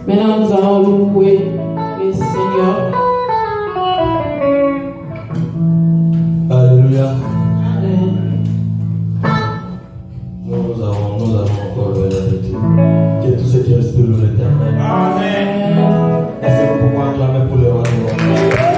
Maintenant, nous allons louer le Seigneur. Alléluia. Amen. Nous allons encore louer Dieu. Que tout ce qui respire l'Éternel. Amen. Est-ce que nous pouvons acclamer pour le roi des rois?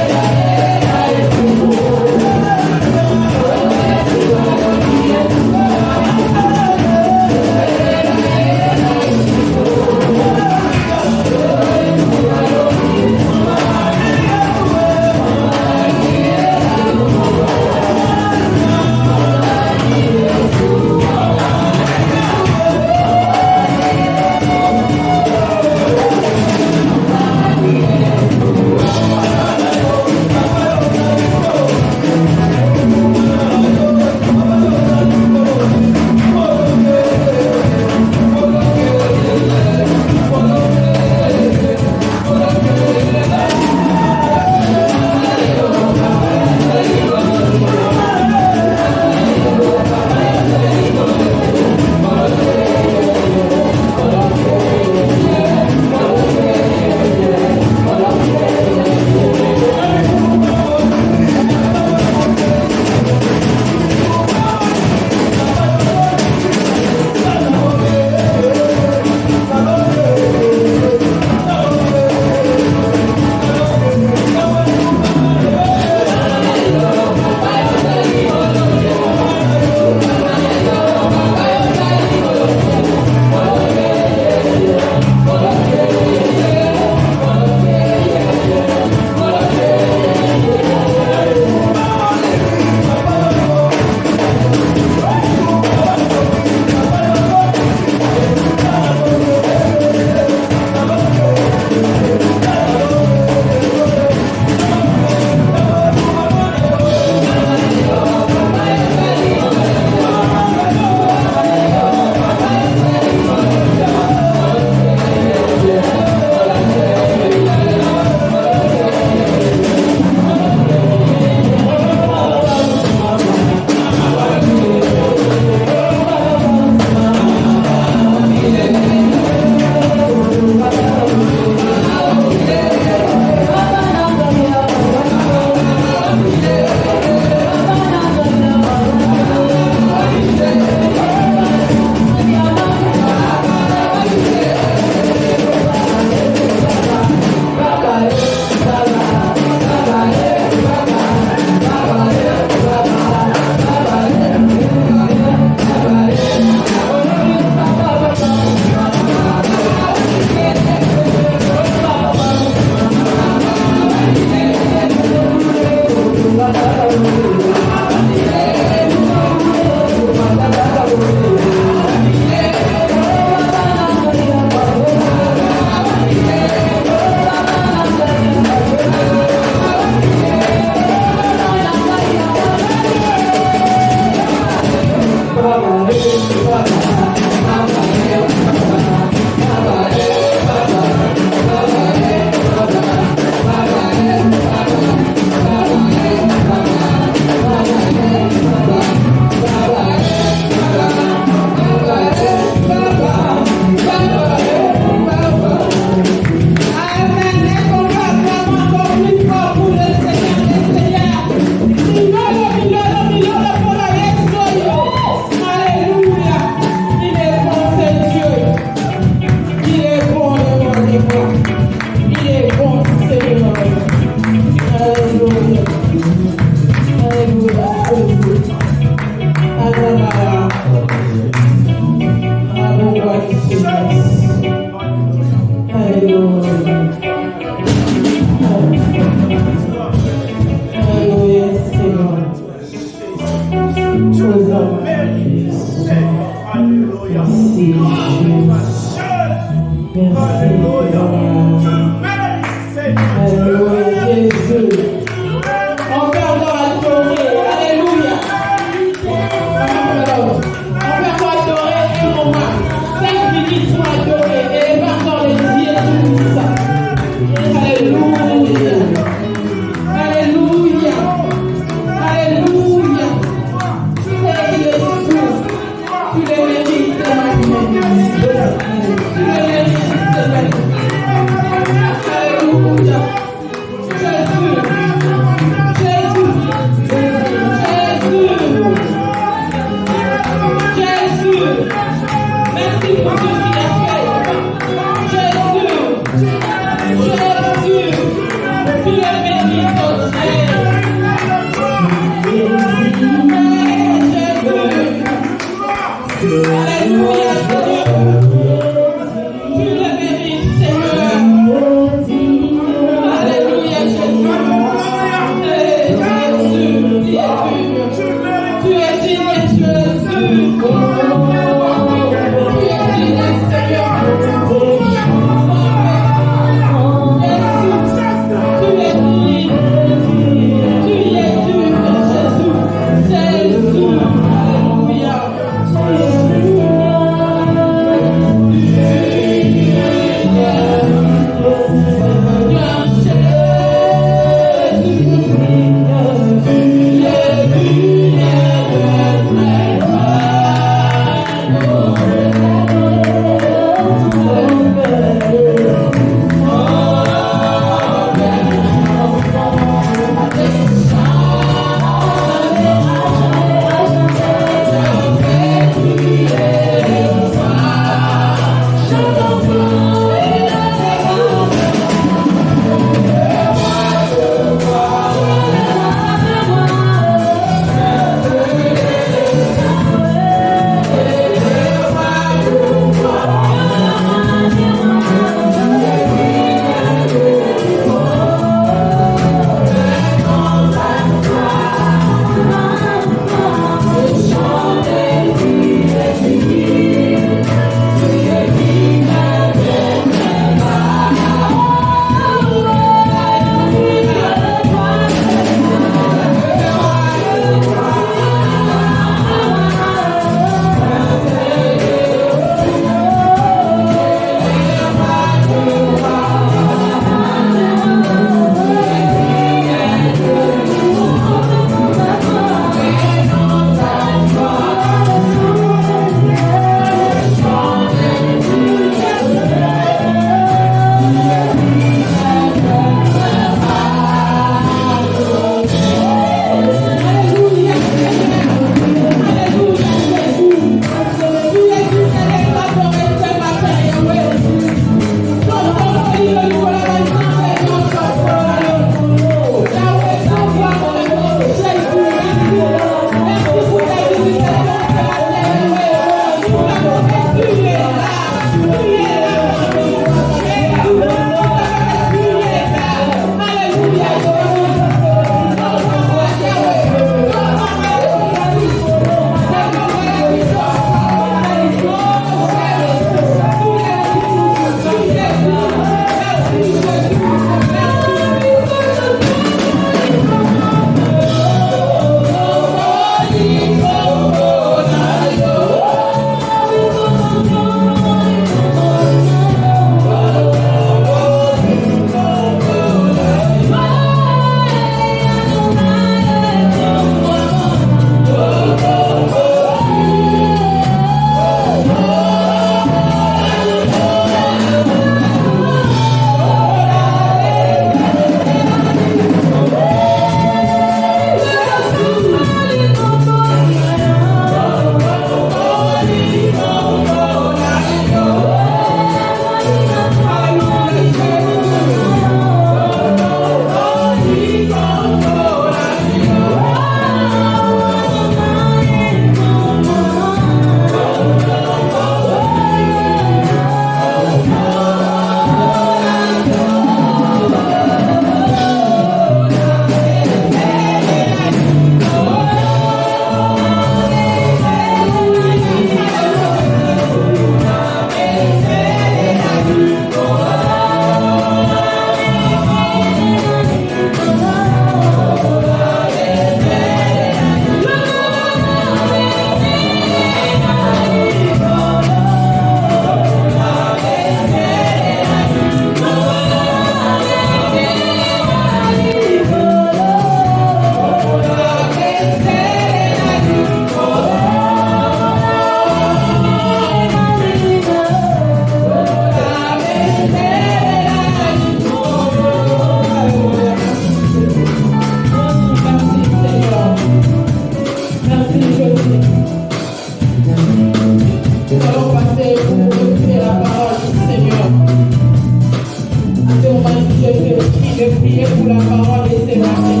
Priez pour la parole de ce matin.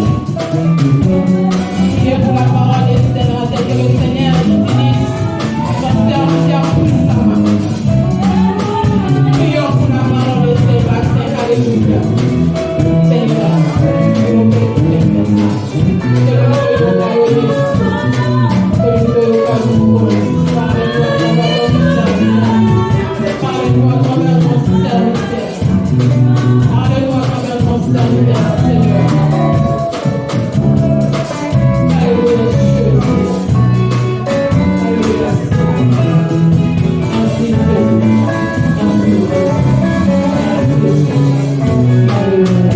Priez pour la parole de ce matin. Que le Seigneur utilise son serviteur puissamment. Prions pour la parole de ce matin. Alléluia. Seigneur, nous nous écoutons maintenant. Que le Seigneur nous bénisse. Que le Seigneur nous bénisse. Parlez-nous à travers mon serviteur. Parlez-nous à travers mon serviteur, Seigneur. Alléluia, Jésus. Alléluia. Merci, Jésus. Merci, Jésus. Alléluia.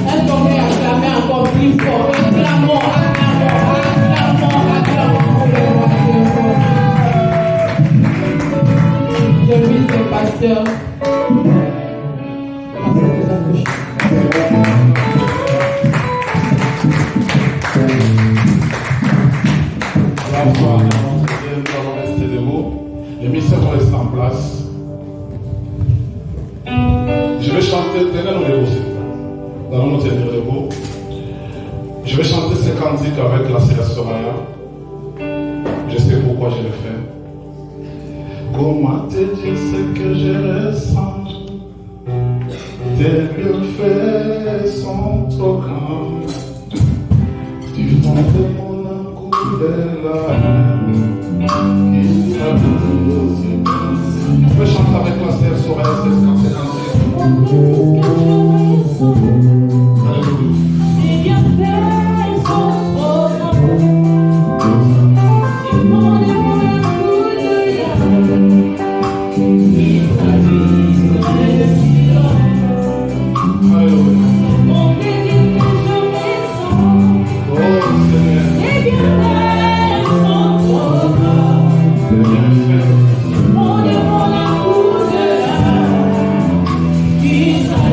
Est-ce qu'on peut acclamer encore plus fort? Acclamons, acclamons, acclamons, acclamons pour le roi de Je prie le pasteur. Bonsoir, nous allons rester debout. Les missions vont rester en place. Je vais chanter, tenez-nous debout, s'il vous plaît. Nous allons nous tenir debout. Je vais chanter ce cantique avec la sœur Soraya. Je sais pourquoi je le fais. Comment te dire ce que je ressens? Tes bienfaits sont trop grands. Du fond de mon âme coule la on peut chanter avec la sœur Soraya cette cantique.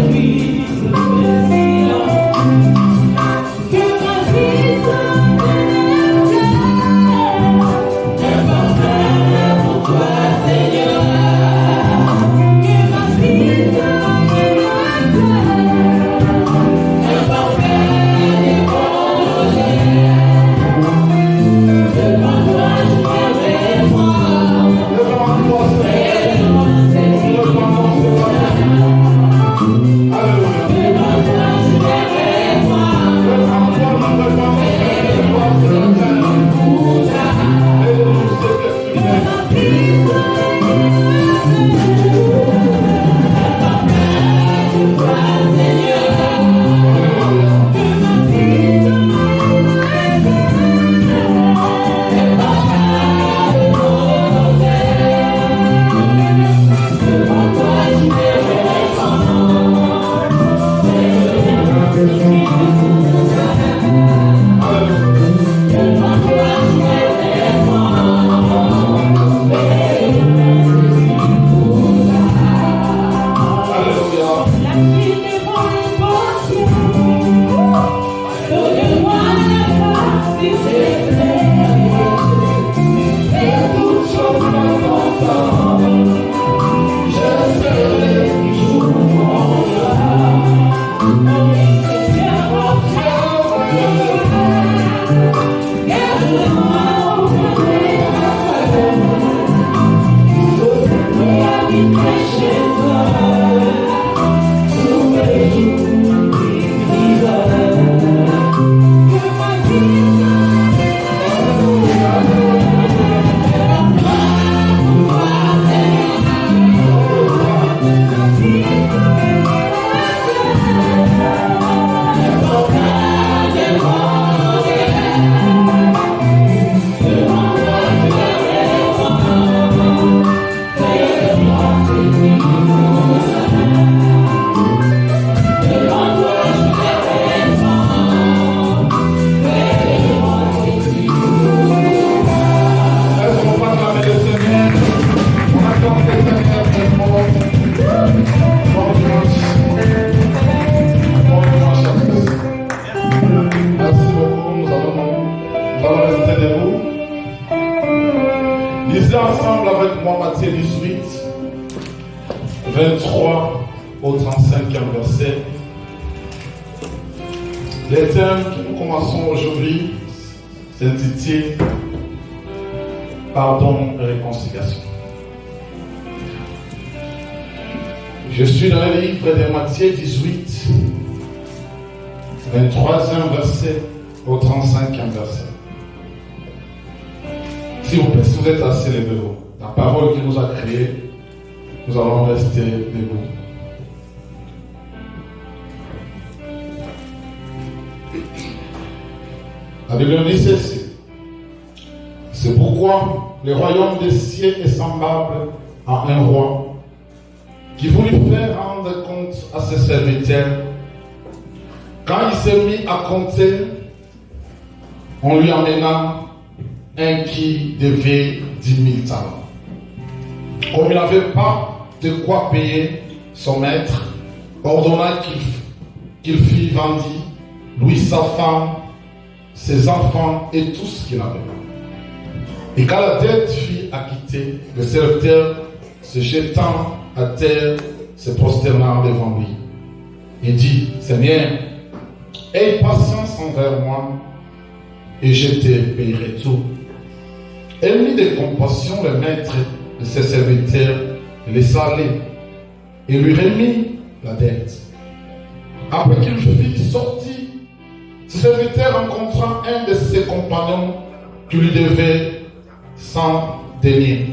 He On va rester debout. Lisez ensemble avec moi Matthieu 18, 23 au 35e verset. Les thèmes que nous commençons aujourd'hui s'intitulent Pardon et réconciliation. Je suis dans le livre de Matthieu 18, 23e verset au 35e verset. S'il vous plaît, si vous êtes assis, levez-vous. La parole qui nous a créés, nous allons rester debout. La Bible dit ceci. C'est pourquoi le royaume des cieux est semblable à un roi qui voulut faire rendre compte à ses serviteurs. Quand il s'est mis à compter, on lui amena un qui devait 10 000 talents. Comme il n'avait pas de quoi payer son maître, ordonna qu'il fît vendre, lui, sa femme, ses enfants et tout ce qu'il avait. Et quand la dette fut acquittée, le serviteur, se jetant à terre, se prosterna devant lui et dit, Seigneur, aie patience envers moi et je te payerai tout. Et mis de compassion le maître de ses serviteurs, laissa aller et lui remit la dette. Après qu'il fut sorti, ce serviteur rencontra un de ses compagnons qui lui devait 100 deniers.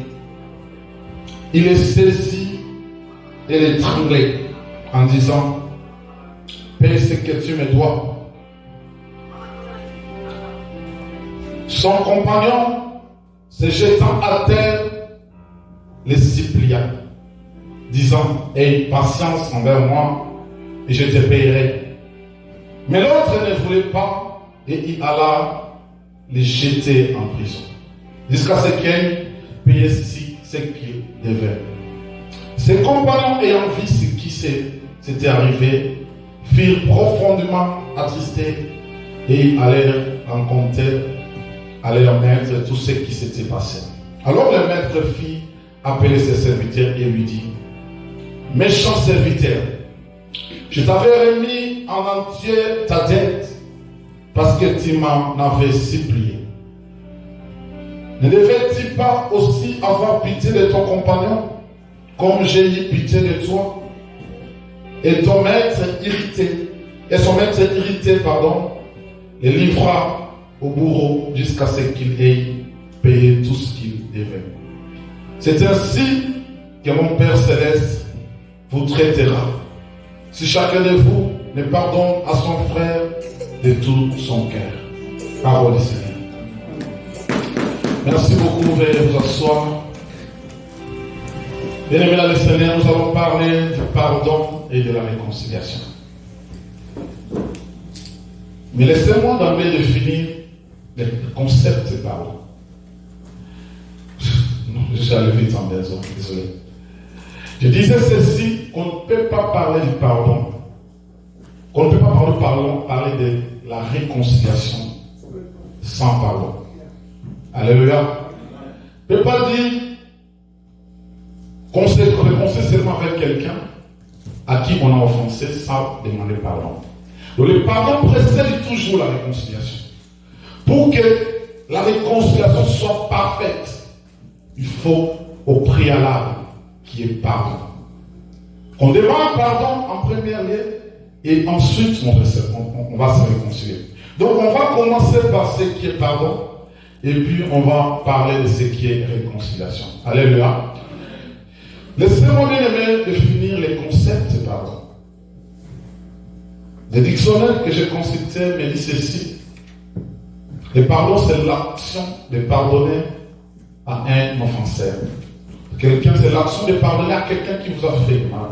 Il le saisit et l'étranglait en disant, paie ce que tu me dois. Son compagnon, se jetant à terre, les supplia, disant, aie patience envers moi et je te payerai. Mais l'autre ne voulait pas et il alla les jeter en prison, jusqu'à ce qu'il paye ce qu'il devait. Ses compagnons ayant vu ce qui s'était arrivé, furent profondément attristés et allèrent rencontrer à leur maître tout ce qui s'était passé. Alors le maître fit appeler ses serviteurs et lui dit, méchant serviteur, je t'avais remis en entier ta dette parce que tu m'en avais supplié. Ne devais-tu pas aussi avoir pitié de ton compagnon comme j'ai eu pitié de toi? Et son maître irrité, le livra au bourreau jusqu'à ce qu'il ait payé tout ce qu'il devait. C'est ainsi que mon Père Céleste vous traitera, si chacun de vous ne pardonne à son frère de tout son cœur. Parole du Seigneur. Merci beaucoup, veuillez vous asseoir. Bien-aimés dans le Seigneur, nous allons parler du pardon et de la réconciliation. Mais laissez-moi d'emblée définir le concept de pardon. Non, je suis allé vite en maison, désolé. Je disais ceci, qu'on ne peut pas parler du pardon, qu'on ne peut pas parler de la réconciliation sans pardon. Alléluia. On ne peut pas dire qu'on se réconcilie seulement avec quelqu'un à qui on a offensé sans demander pardon. Donc le pardon précède toujours la réconciliation. Pour que la réconciliation soit parfaite, il faut au préalable qui est pardon. On demande pardon en premier lieu et ensuite on va se réconcilier. Donc on va commencer par ce qui est pardon et puis on va parler de ce qui est réconciliation. Alléluia. Laissez-moi bien aimer définir les concepts de pardon. Le dictionnaire que j'ai consulté me dit ceci. Le pardon, c'est l'action de pardonner à un offenseur. Quelqu'un, c'est l'action de pardonner à quelqu'un qui vous a fait mal.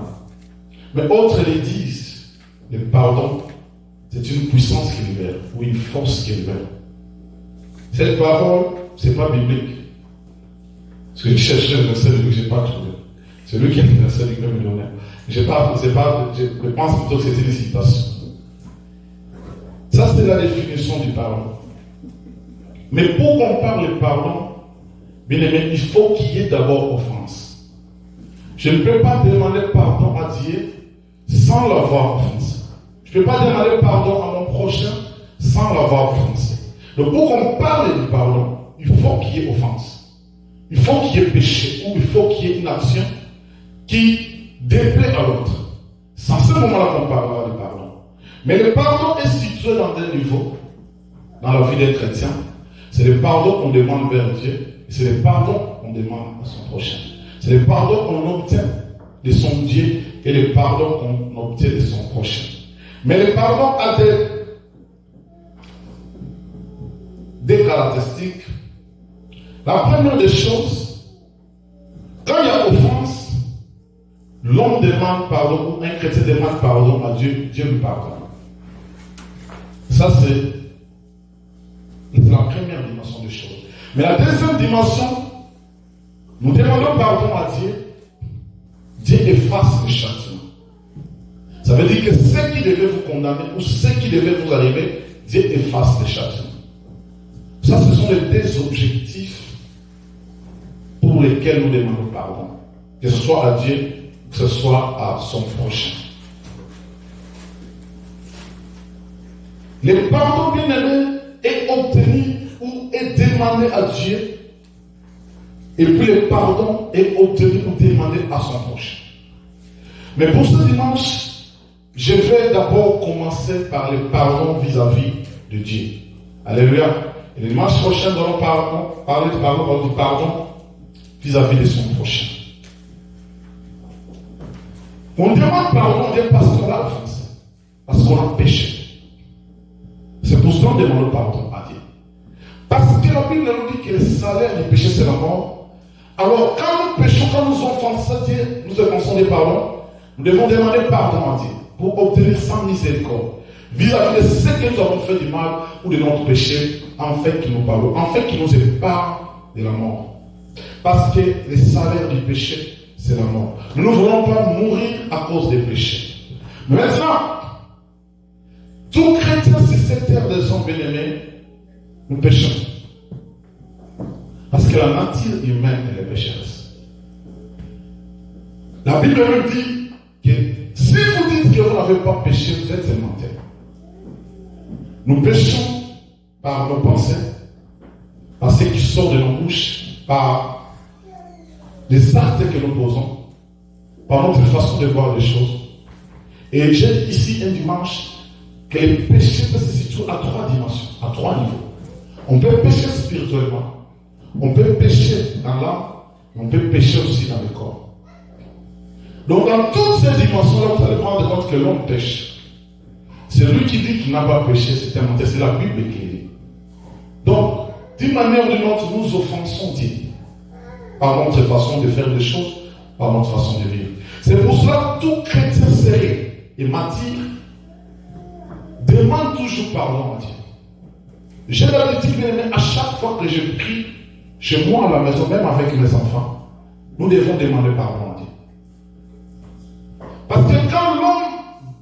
Mais autres les disent, le pardon, c'est une puissance qui libère, ou une force qui libère. Cette parole, ce n'est pas biblique. Parce que je cherchais le verset que je n'ai pas trouvé. C'est lui qui a le verset que me donnait. Je pense plutôt que c'était une citation. Ça, c'est la définition du pardon. Mais pour qu'on parle de pardon, bien aimé, il faut qu'il y ait d'abord offense. Je ne peux pas demander pardon à Dieu sans l'avoir offensé. Je ne peux pas demander pardon à mon prochain sans l'avoir offensé. Donc pour qu'on parle de pardon, il faut qu'il y ait offense. Il faut qu'il y ait péché ou il faut qu'il y ait une action qui déplaît à l'autre. C'est en ce moment-là qu'on parlera de pardon. Mais le pardon est situé dans un niveau dans la vie des chrétiens. C'est le pardon qu'on demande vers Dieu et c'est le pardon qu'on demande à son prochain. C'est le pardon qu'on obtient de son Dieu et le pardon qu'on obtient de son prochain. Mais le pardon a des caractéristiques. La première des choses, quand il y a offense, l'homme demande pardon, ou un chrétien demande pardon à Dieu, Dieu lui pardonne. Ça, c'est la première dimension des choses. Mais la deuxième dimension, nous demandons pardon à Dieu, Dieu efface le châtiment. Ça veut dire que ce qui devait vous condamner ou ce qui devait vous arriver, Dieu efface le châtiment. Ça, ce sont les deux objectifs pour lesquels nous demandons pardon. Que ce soit à Dieu, que ce soit à son prochain. Le pardon bien-aimé est obtenu ou est demandé à Dieu. Et puis le pardon est obtenu ou demandé à son prochain. Mais pour ce dimanche, je vais d'abord commencer par le pardon vis-à-vis de Dieu. Alléluia. Et le dimanche prochain, nous allons parler du pardon vis-à-vis de son prochain. On demande pardon à Dieu parce qu'on a offensé, parce qu'on a péché. C'est pour cela qu'on demande pardon à Dieu. Parce que la Bible nous dit que le salaire du péché, c'est la mort. Alors, quand nous péchons, quand nous offensons Dieu, nous offensons des pardons, nous devons demander pardon à Dieu pour obtenir sa miséricorde vis-à-vis de ce que nous avons fait du mal ou de notre péché, en fait qu'il nous pardonne, en fait qu'il nous épargne de la mort. Parce que le salaire du péché, c'est la mort. Nous ne voulons pas mourir à cause des péchés. Mais maintenant, tout chrétien sur cette terre des hommes bien-aimés, nous péchons. Parce que la nature humaine, elle est pécheresse. La Bible nous dit que si vous dites que vous n'avez pas péché, vous êtes un menteur. Nous péchons par nos pensées, par ce qui sort de nos bouches, par les actes que nous posons, par notre façon de voir les choses. Et j'ai ici un dimanche que le péché peut se situer à 3 dimensions, à 3 niveaux. On peut pécher spirituellement, on peut pécher dans l'âme, on peut pécher aussi dans le corps. Donc dans toutes ces dimensions-là, vous allez prendre compte que l'homme pêche. Celui qui dit qu'il n'a pas péché, c'est un menteur, c'est la Bible qui dit. Donc, d'une manière ou d'une autre, nous offensons Dieu par notre façon de faire des choses, par notre façon de vivre. C'est pour cela que tout chrétien sérieux et martyr demande toujours pardon à Dieu. J'ai l'habitude, à chaque fois que je prie chez moi à la maison, même avec mes enfants, nous devons demander pardon à Dieu. Parce que quand l'homme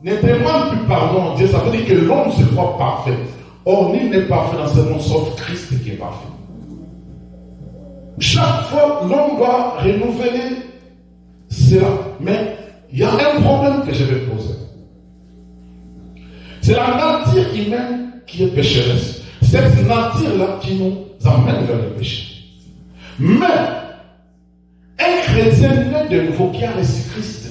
ne demande plus pardon à Dieu, ça veut dire que l'homme se croit parfait. Or, nul n'est parfait dans ce monde sauf Christ qui est parfait. Chaque fois, l'homme doit renouveler cela. Mais il y a un problème que je vais poser. C'est la nature humaine qui est pécheresse. Cette nature-là qui nous amène vers le péché. Mais, un chrétien né de nouveau qui a reçu Christ,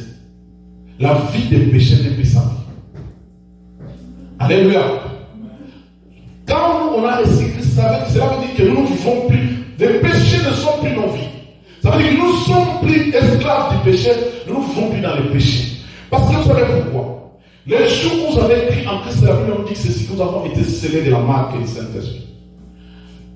la vie des péchés n'est plus sa vie. Alléluia. Quand on a reçu Christ, cela veut dire que nous ne vivons plus. Les péchés ne sont plus nos vies. Ça veut dire que nous ne sommes plus esclaves du péché, nous ne vivons plus dans le péché. Parce que vous savez pourquoi? Les jours où vous avez écrit en Christ, la Bible nous dit que ceci, nous avons été scellés de la marque du Saint-Esprit.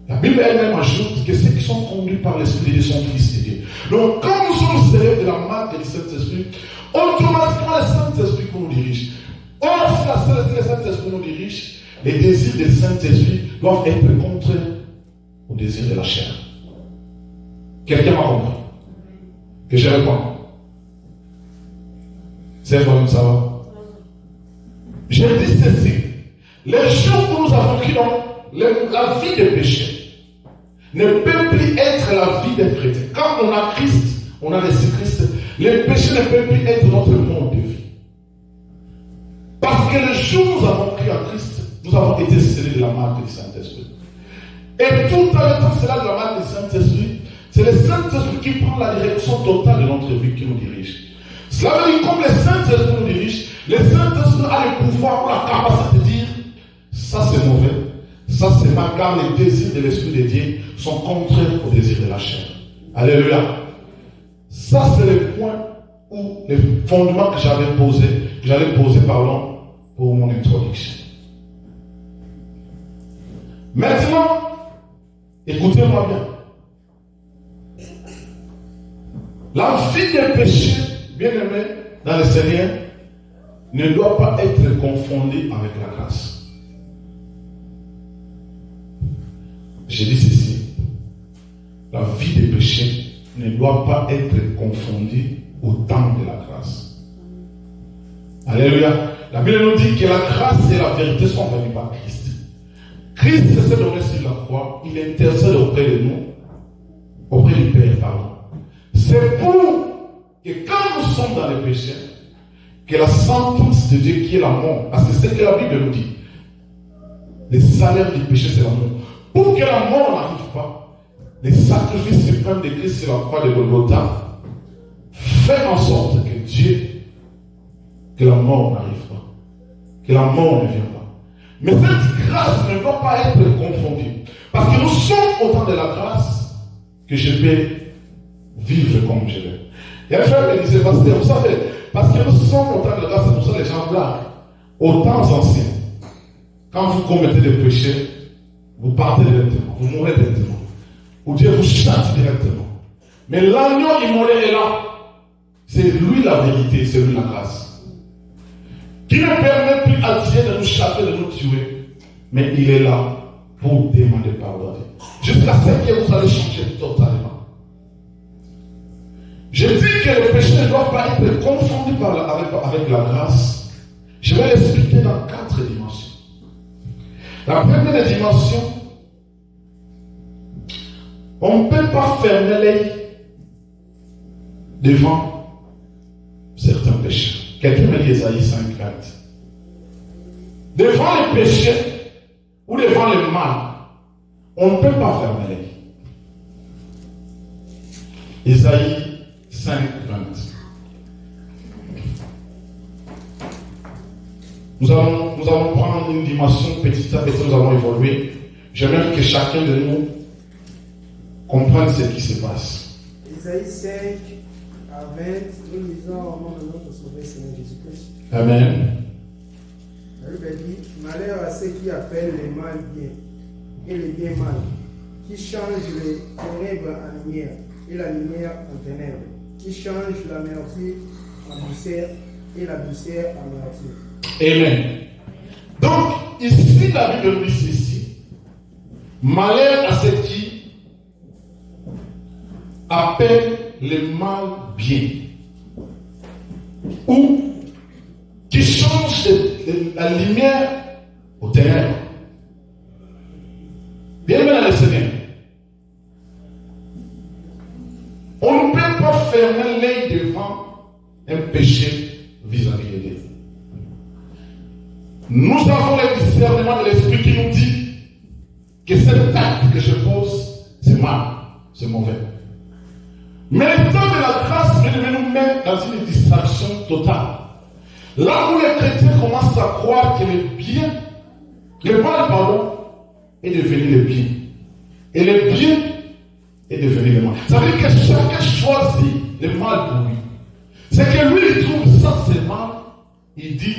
La Bible elle-même ajoute que ceux qui sont conduits par l'Esprit de son Fils de Dieu. Donc, quand nous sommes scellés de la marque du Saint-Esprit, automatiquement le Saint-Esprit nous dirige. Or, si le Saint-Esprit nous dirige, les désirs du Saint-Esprit doivent être contraires aux désirs de la chair. Quelqu'un m'a compris? Que je réponds. C'est vrai, ça va? Je dis ceci. Les jours où nous avons pris dans la vie de péché, ne peut plus être la vie d'un chrétien. Quand on a Christ, on a reçu Christ, les péchés ne peuvent plus être notre mode de vie. Parce que le jour où nous avons cru en Christ, nous avons été scellés de la marque du Saint-Esprit. Et tout en étant scellés de la marque du Saint-Esprit, c'est le Saint-Esprit qui prend la direction totale de notre vie, qui nous dirige. Cela veut dire que comme le Saint-Esprit nous dirige, le Saint-Esprit a le pouvoir ou la capacité de dire ça c'est mauvais, ça c'est mal, car les désirs de l'Esprit de Dieu sont contraires aux désirs de la chair. Alléluia. Ça c'est le point où les fondements que j'allais poser pour mon introduction. Maintenant, écoutez-moi bien. La vie des péchés, bien aimé, dans le Seigneur, ne doit pas être confondue avec la grâce. J'ai dit ceci. La vie des péchés ne doit pas être confondue au temps de la grâce. Alléluia. La Bible nous dit que la grâce et la vérité sont venues par Christ. Christ s'est donné sur la croix. Il intercède auprès de nous, auprès du Père, pardon. C'est pour que quand nous sommes dans les péchés, que la sentence de Dieu qui est la mort, parce que c'est ce que la Bible nous dit, le salaire du péché c'est la mort. Pour que la mort n'arrive pas, le sacrifice suprême de Christ sur la croix de Golgotha fait en sorte que la mort n'arrive pas, que la mort ne vient pas. Mais cette grâce ne doit pas être confondue, parce que nous sommes au temps de la grâce que je peux vivre comme je veux. Et un frère me disait, pasteur, vous savez, parce que nous sommes au temps de la grâce, c'est pour ça que les gens blaguent. Aux temps anciens, quand vous commettez des péchés, vous partez directement, vous mourrez directement. Ou Dieu vous châtie directement. Mais l'agneau immolé est là. C'est lui la vérité, c'est lui la grâce. Qui ne permet plus à Dieu de nous châtier, de nous tuer. Mais il est là pour demander pardon. Jusqu'à ce que vous allez changer totalement. Je dis que le péché ne doit pas être confondu avec la grâce. Je vais l'expliquer dans 4 dimensions. La première dimension, on ne peut pas fermer l'œil devant certains péchés. Quelqu'un me dit Ésaïe 5:4. Devant les péchés ou devant le mal, on ne peut pas fermer l'œil. Ésaïe 5:20. Nous allons prendre une dimension petit à petit, nous allons évoluer. J'aimerais que chacun de nous comprenne ce qui se passe. Ésaïe 5 à 20, nous lisons au nom de notre Sauveur Seigneur Jésus-Christ. Amen. La Bible dit, malheur à ceux qui appellent les mal bien et les bien mal, qui changent les ténèbres en lumière et la lumière en ténèbres, qui changent la merci en douceur et la douceur en amertume. Amen. Donc, ici, la Bible nous dit ceci. Malheur à ceux qui appellent le mal bien. Ou qui changent la lumière aux ténèbres. Bien dans le Seigneur. On ne peut pas fermer l'œil devant un péché vis-à-vis de Dieu. Nous avons le discernement de l'Esprit qui nous dit que cet acte que je pose, c'est mal, c'est mauvais. Mais le temps de la grâce nous met dans une distraction totale. Là où les chrétiens commencent à croire que le bien, le mal, pardon, est devenu le bien. Et le bien est devenu le mal. Ça veut dire que chacun choisit le mal pour lui. C'est que lui, il trouve ça c'est mal, il dit,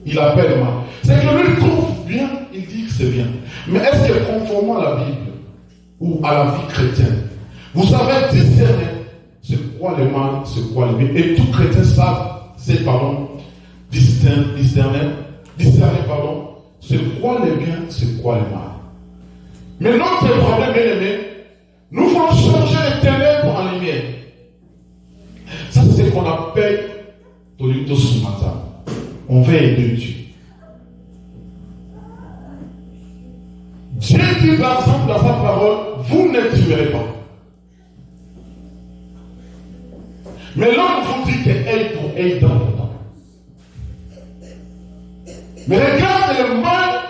il appelle mal. C'est que lui, il trouve bien, il dit que c'est bien. Mais est-ce que conformément à la Bible ou à la vie chrétienne, vous savez discerner c'est quoi le mal, c'est quoi le bien. Et tout chrétien savent, c'est discerner, c'est quoi le bien, c'est quoi le mal. Mais notre problème, bien aimé, nous voulons changer les ténèbres en lumière. Ça, c'est ce qu'on appelle Tolito Sumata. On veut aider Dieu. Dieu dit par exemple dans sa ma parole, vous ne tuerez pas. Mais l'homme vous dit que œil pour œil, dent pour dent. Mais regarde le mal,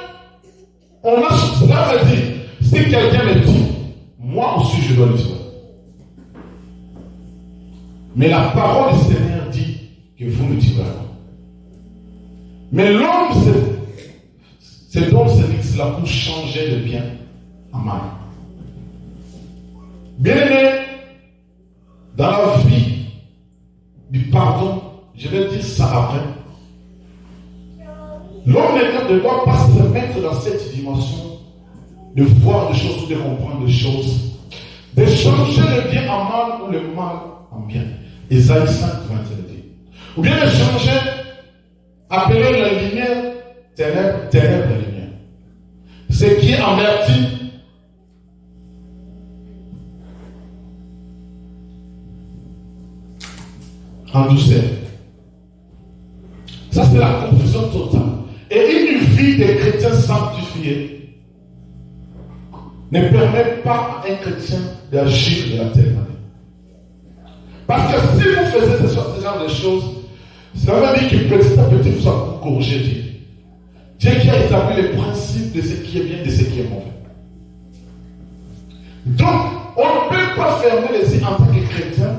on a cela veut dire, si quelqu'un me dit, moi aussi je dois le tuer. Mais la parole du Seigneur dit que vous ne tuerez pas. Mais l'homme c'est donc cela pour changer le bien en mal. Bien aimé, dans la vie du pardon, je vais dire ça après. L'homme ne doit pas se mettre dans cette dimension de voir des choses ou de comprendre des choses, de changer le bien en mal ou le mal en bien. Isaïe 5, 21 dit. Ou bien de changer, appeler la lumière ténèbres, ténèbres et lumière. Ce qui est averti en douceur. Ça, c'est la confusion totale. Et une vie de chrétien sanctifié ne permet pas à un chrétien d'agir de la telle manière. Parce que si vous faisiez ce genre de choses, ça veut dire que petit à petit vous allez corriger Dieu. Dieu qui a établi les principes de ce qui est bien et de ce qui est mauvais. Donc, on ne peut pas fermer les yeux en tant que chrétien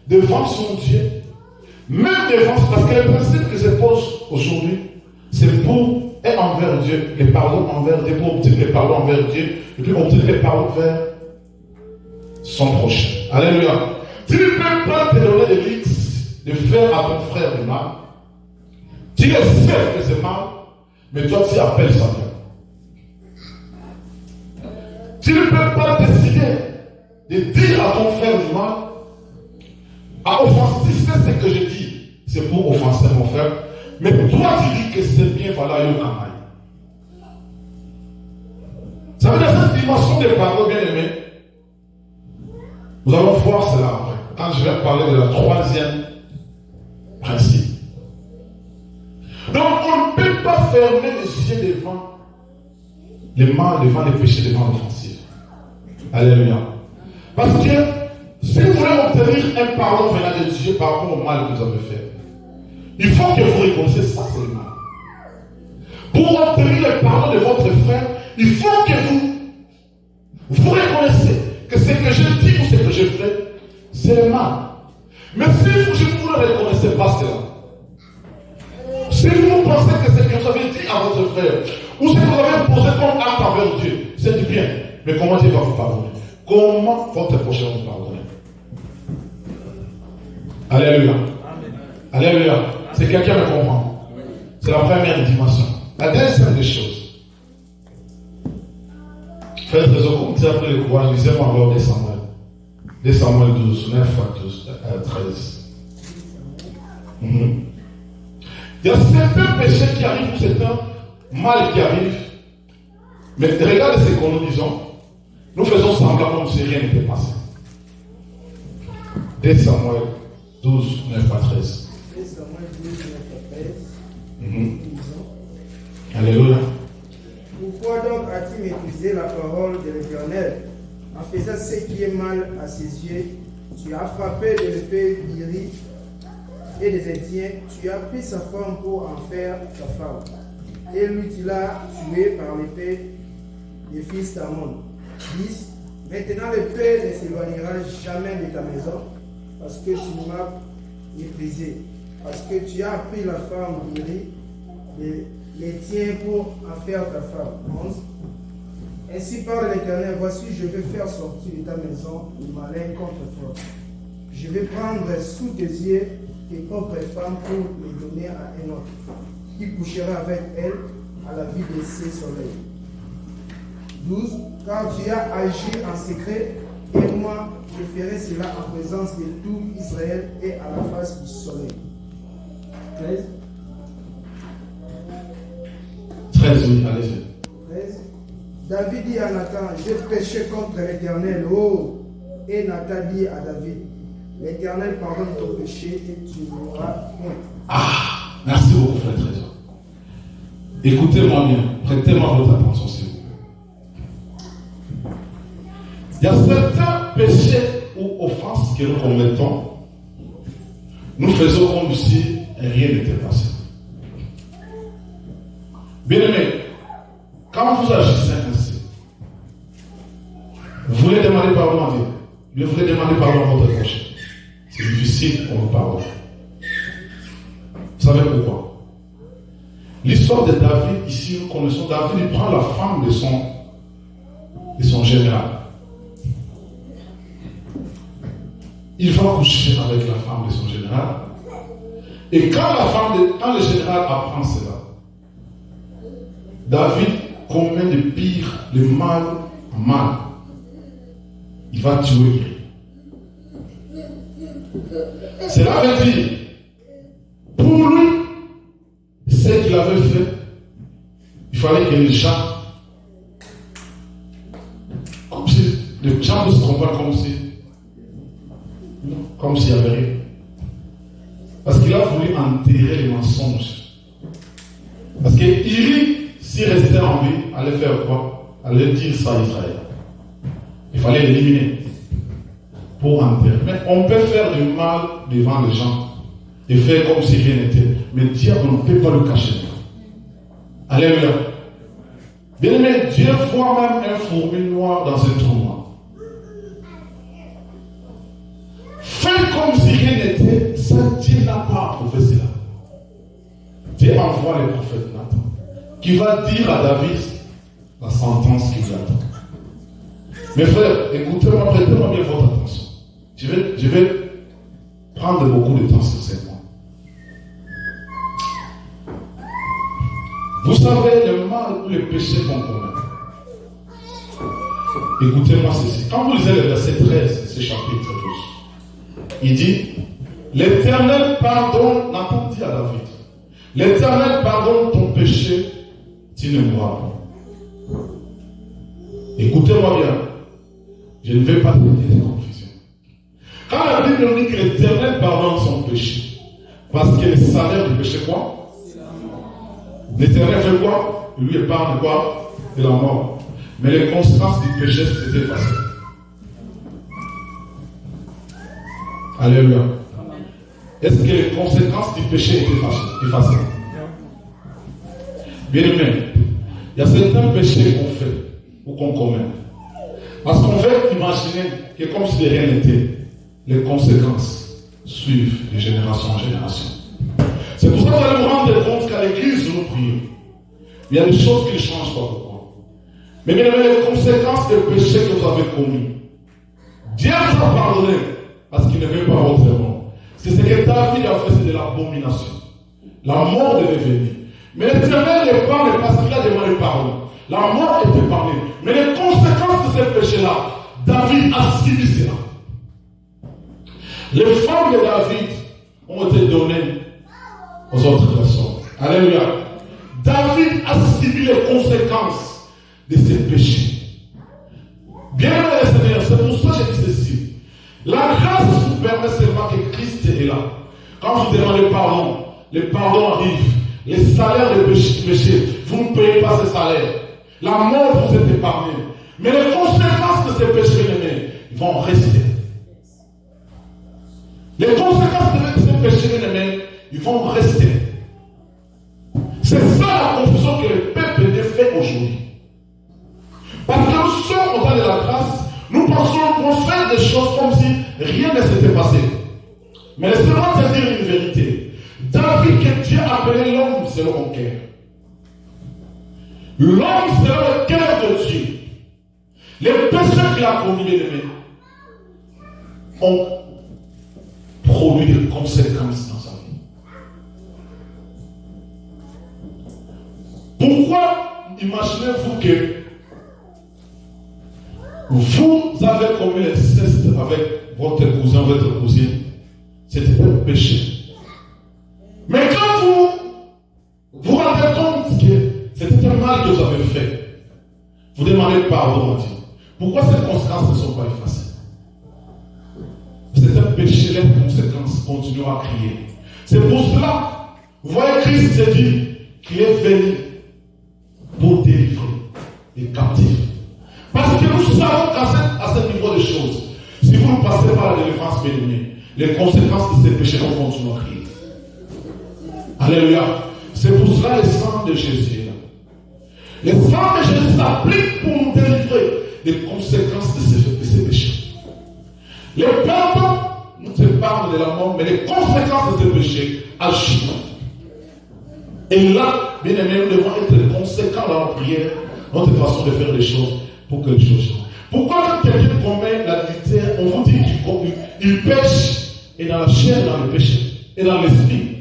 devant son Dieu. Même devant, parce que le principe que je pose aujourd'hui, c'est pour et envers Dieu, les pardons envers Dieu, pour obtenir les pardons envers Dieu, et puis obtenir les pardons vers son prochain. Alléluia. Tu ne peux pas te donner le luxe de faire à ton frère du mal. Tu le sais que c'est mal, mais toi tu appelles ça bien. Tu ne peux pas décider de dire à ton frère du mal, à offenser, si c'est ce que je dis, c'est pour offenser mon frère. Mais toi, tu dis que c'est bien, voilà, il y a un mal. Ça veut dire cette dimension de pardon, bien aimé. Nous allons voir cela après. Quand je vais parler de la troisième principe. Donc, on ne peut pas fermer les yeux devant le mal, devant les péchés, devant l'offensive. Alléluia. Parce que si vous voulez obtenir un pardon venant de Dieu par rapport au mal que vous avez fait, il faut que vous reconnaissiez ça, c'est le mal. Pour obtenir le pardon de votre frère, il faut que vous reconnaissiez que ce que je dis ou ce que je fais, c'est le mal. Mais si vous ne reconnaissez pas cela, si vous pensez que ce que vous avez dit à votre frère, ou ce que vous avez posé comme acte envers Dieu, c'est du bien, mais comment Dieu va vous pardonner? Comment votre prochain va vous pardonner? Alléluia. Alléluia. C'est quelqu'un qui me comprend. C'est la première dimension. La deuxième des choses. Faites des comptes après le courage. Lisez-moi encore 2 Samuel. 2 Samuel 12, 9 à 12, 13. Il y a certains péchés qui arrivent, ou certains mal qui arrivent. Mais regardez ce qu'on nous disons. Nous faisons semblant comme si rien n'était passé. 2 Samuel 12, 9 à 13. Alléluia. Pourquoi donc as-tu méprisé la parole de l'Éternel en faisant ce qui est mal à ses yeux? Tu as frappé de l'épée d'Iri et des Étiens, tu as pris sa femme pour en faire ta femme. Et lui tu l'as tué par l'épée des fils d'Ammon. 10. Maintenant l'épée ne s'éloignera jamais de ta maison, parce que tu m'as méprisé, parce que tu as pris la femme d'Iri et les tiens pour en faire ta femme. 11. Ainsi parle l'Éternel, voici je vais faire sortir de ta maison le malin contre toi. Je vais prendre sous tes yeux tes propres femmes pour les donner à un autre, qui couchera avec elle à la vue de ses soleils. 12. Car tu as agi en secret, et moi je ferai cela en présence de tout Israël et à la face du soleil. 13. 13, oui, allez-y. 13. David dit à Nathan, j'ai péché contre l'Éternel. Oh! Et Nathan dit à David, l'Éternel pardonne ton péché et tu n'auras point. Ah, merci beaucoup, frère Trésor. Écoutez-moi bien, prêtez-moi votre attention, s'il vous plaît. Il y a certains péchés ou offenses que nous commettons, nous faisons comme si rien n'était passé. Bien aimé, quand vous agissez ainsi, vous voulez demander pardon à Dieu, mais vous voulez demander pardon à votre prochain. C'est difficile qu'on vous pardonne. Vous savez pourquoi? L'histoire de David, ici nous connaissons, David il prend la femme de son général. Il va coucher avec la femme de son général. Et quand le général apprend cela, David commet de pire, de mal en mal. Il va tuer. Cela veut dire, pour lui, ce qu'il avait fait, il fallait que les gens, comme si les gens se combattent comme s'il n'y avait rien. Parce qu'il a voulu enterrer les mensonges. Parce qu'Iri, s'il restait en vie, allait faire quoi? Allait dire ça à Israël. Il fallait l'éliminer pour enterrer. Mais on peut faire du mal devant les gens et faire comme si rien n'était. Mais Dieu, on ne peut pas le cacher. Alléluia. Bien aimé, Dieu voit même un fourmi noir dans un trou noir. Fais comme si rien n'était, ça Dieu n'a pas approuvé cela. Dieu envoie le prophète Nathan, qui va dire à David la sentence qui l'attend. Mes frères, écoutez-moi, prêtez-moi bien votre attention. Je vais prendre beaucoup de temps sur ces points. Vous savez le mal ou le péché qu'on commet. Écoutez-moi ceci. Quand vous lisez le verset 13 de ce chapitre 12, il dit, l'Éternel pardonne, Nathan dit à David, l'Éternel pardonne ton péché, tu ne mourras pas. Écoutez-moi bien, je ne vais pas te dire de confusion. Quand la Bible nous dit que l'Éternel pardonne son péché, parce que le salaire du péché quoi? L'Éternel fait quoi? Il lui épargne quoi? De la mort. Mais les conséquences du péché, c'était facile. Alléluia. Est-ce que les conséquences du péché étaient faciles? Bien aimé, il y a certains péchés qu'on fait ou qu'on commet. Parce qu'on veut imaginer que comme si rien n'était, les conséquences suivent de génération en génération. C'est pour ça que vous allez vous rendre compte qu'à l'église, nous prions. Il y a des choses qui ne changent pas pourquoi. Mais bien aimé, les conséquences des péchés que vous avez commis, Dieu vous a pardonné. Parce qu'il ne veut pas votre mort. C'est ce que David a fait, c'est de l'abomination. La mort devait venir. Mais l'Éternel ne parle parce qu'il a demandé pardon. La mort est épargnée. Mais les conséquences de ce péché-là, David a subi cela. Les femmes de David ont été données aux autres personnes. Alléluia. David a subi les conséquences de ces péchés. Bien aimé les Seigneurs, c'est pour ça que je dis ceci. La grâce vous permet seulement que Christ est là. Quand vous demandez pardon, le pardon arrive. Les salaires de péché, vous ne payez pas ces salaires. La mort vous est épargnée. Mais les conséquences de ces péchés, ils vont rester. Les conséquences de ces péchés, ils vont rester. C'est ça la confusion que le peuple fait aujourd'hui. Parce que nous sommes au temps de la grâce. Nous pensons qu'on fait des choses comme si rien ne s'était passé. Mais laissez-moi te dire une vérité. David, que Dieu appelait l'homme selon mon cœur. L'homme selon le cœur de Dieu. Les péchés qu'il a commis, les amis, ont produit des conséquences dans sa vie. Pourquoi imaginez-vous que vous avez commis l'inceste avec votre cousin, votre cousine? C'était un péché. Mais quand vous vous rendez compte que c'était un mal que vous avez fait, vous demandez pardon à Dieu. Pourquoi ces conséquences ne sont pas effacées? C'est un péché, les conséquences continuent à crier. C'est pour cela, vous voyez, Christ s'est dit qu'il est venu pour délivrer les captifs. Parce que nous savons qu'à ce les conséquences de ces péchés vont continuer à crier. Alléluia. C'est pour cela le sang de Jésus est là. Le sang de Jésus s'applique pour nous délivrer des conséquences de ces péchés. Le pardon nous épargne de la mort, mais les conséquences de ces péchés agissent. Et là, bien aimé, nous devons être conséquents dans la prière, notre façon de faire les choses pour que les choses changent. Pourquoi quand quelqu'un commet l'adultère, on vous dit qu'il pêche, et dans la chair, dans le péché, et dans l'esprit.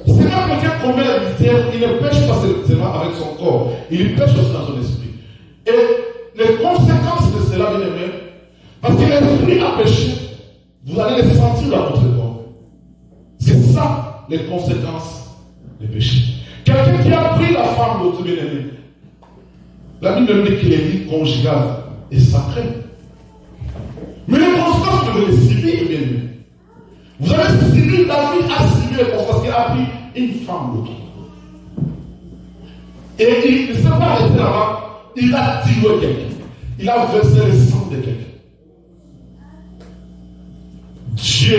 C'est quand quelqu'un commet l'adultère, il ne pêche pas seulement avec son corps, il pêche aussi dans son esprit. Et les conséquences de cela, bien aimé, parce que l'esprit a péché, vous allez les sentir dans votre corps. C'est ça les conséquences des péchés. Quelqu'un qui a pris la femme de votre bien-aimé, la Bible dit que les vies conjugales est sacrée. Mais les conséquences, vous devez les subir, bien aimé. Vous avez subi, David a subi les conséquences qu'il a pris une femme d'autre. Et il ne s'est pas arrêté là-bas, il a tué quelqu'un. Il a versé le sang de quelqu'un. Dieu,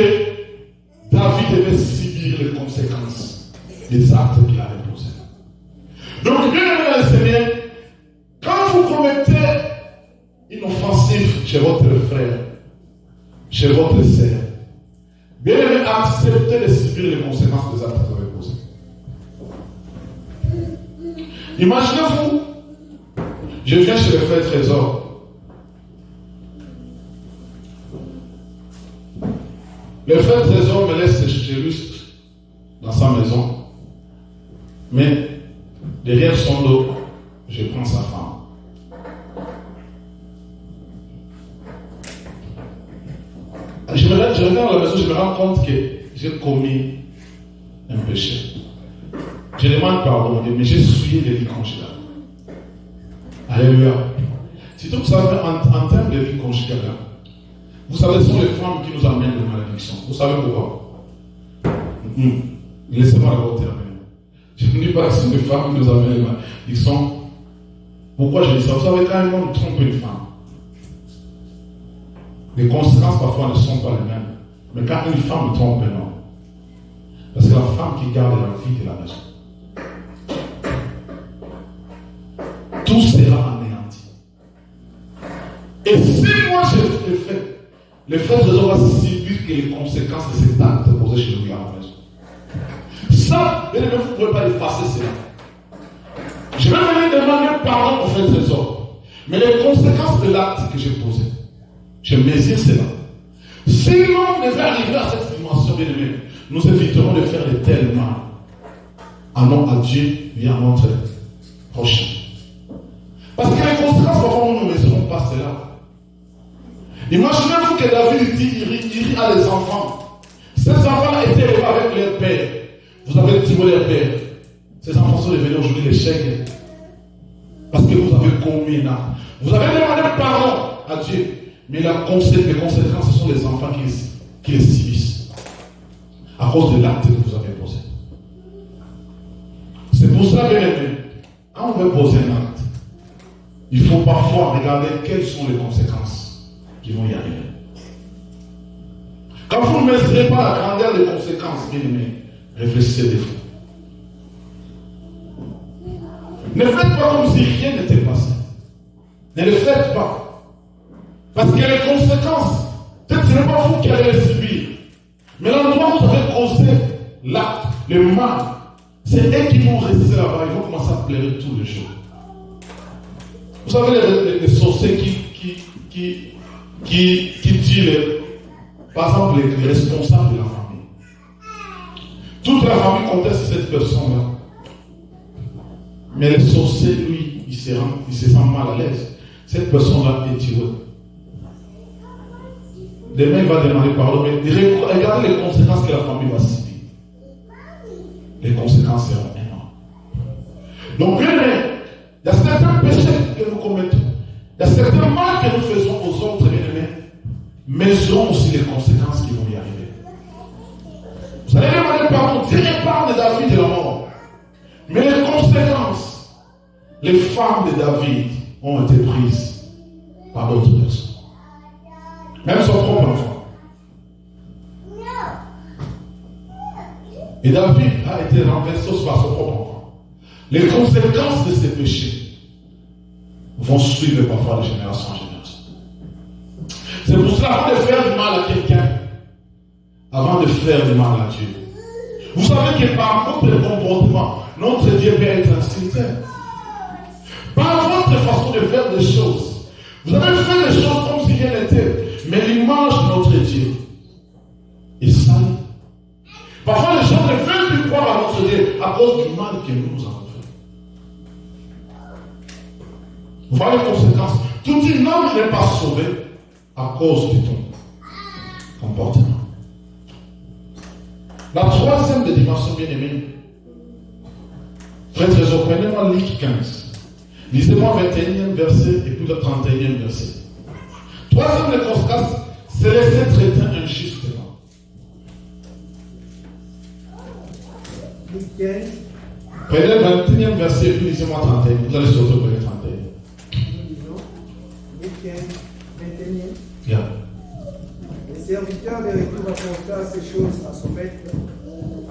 David devait subir les conséquences des actes qu'il avait posés. Donc, bien aimé dans le Seigneur, quand vous commettez une offensive chez votre frère, chez votre sœur, bien aimé, acceptez de subir les conséquences des actes que vous avez posés. Imaginez-vous, je viens chez le frère Trésor. Le frère Trésor me laisse chez lui dans sa maison. Mais derrière son dos, je prends sa femme. Je reviens à la maison, je me rends compte que j'ai commis un péché. Je demande pardon, mais j'ai souillé des vies conjugales. Alléluia. Si tout ça fait en termes de vie conjugale, vous savez, ce sont les femmes qui nous amènent de malédiction. Vous savez pourquoi? Laissez-moi d'abord terminer. Je ne dis pas que ce sont les femmes qui nous amènent de malédiction. Pourquoi je dis ça? Vous savez, quand un homme trompe une femme, les conséquences parfois ne sont pas les mêmes. Mais quand une femme trompe un homme, parce que la femme qui garde la vie de la maison, tout sera anéanti. Et si moi je le fais, le frère Trésor va subir que les conséquences de cet acte posé chez lui à la maison. Ça, vous ne pouvez pas effacer cela. Je vais venir demander pardon au frère Trésor. Mais les conséquences de l'acte que j'ai posé, je mesure cela. Si l'homme devait arriver à cette dimension, bien aimé, nous éviterons de faire de tels mal à Dieu et à notre prochain. Parce que les conséquences, parfois, nous ne mesurons pas cela. Imaginez-vous que David dit, il dit à les enfants. Ces enfants étaient élevés avec leur père. Vous avez tué leur père. Ces enfants sont devenus aujourd'hui les chèques. Parce que vous avez commis un acte. Vous avez demandé pardon à Dieu. Mais les conséquences, ce sont les enfants qui les subissent. À cause de l'acte que vous avez posé. C'est pour cela, bien aimé, quand on veut poser un acte, il faut parfois regarder quelles sont les conséquences qui vont y arriver. Quand vous ne mesurez pas la grandeur des conséquences, bien aimé, réfléchissez des fois. Ne faites pas comme si rien n'était passé. Ne le faites pas. Parce que les conséquences, peut-être ce n'est pas vous qui allez les subir. Mais l'endroit où vous avez causé l'acte, le mal, c'est eux qui vont rester là-bas. Ils vont commencer à pleurer tous les jours. Vous savez, les sorciers qui tuent, par exemple, les responsables de la famille. Toute la famille comptait sur cette personne-là. Mais le sorcier, lui, il se sent mal à l'aise. Cette personne-là est tuée. Demain, il va demander pardon, mais regardez les conséquences que la famille va subir. Les conséquences seront énormes. Donc, bien aimé, il y a certains péchés que nous commettons. Il y a certains mal que nous faisons aux autres, bien aimés. Mesurons aussi les conséquences qui vont y arriver. Vous allez demander pardon, Dieu épargne David de la mort. Mais les conséquences, les femmes de David ont été prises par d'autres personnes. Même son propre enfant. Et David a été renversé par son propre enfant. Les conséquences de ces péchés vont suivre parfois de génération en génération. C'est pour cela qu'avant de faire du mal à quelqu'un, avant de faire du mal à Dieu, vous savez que par votre comportement, notre Dieu peut être insultant. Par votre façon de faire des choses, vous avez fait des choses comme si rien n'était, mais l'image de notre Dieu est sale. Parfois, les gens ne veulent plus croire à notre Dieu à cause du mal que nous avons fait. Voilà les conséquences. Tout homme n'est pas sauvé à cause de ton comportement. La troisième des dimensions bien-aimées, frère Trésor, prenez-moi Luc 15. Lisez-moi 21e verset et puis le 31e verset. Troisième des conséquences, c'est laisser traiter injustement. Luc 15. Prenez le 21e verset et puis lisez-moi 31. Vous allez surtout prendre le 31. Nous lisons Luc 15, 21e. Yeah. Le serviteur de retour rapporta ces choses à son maître.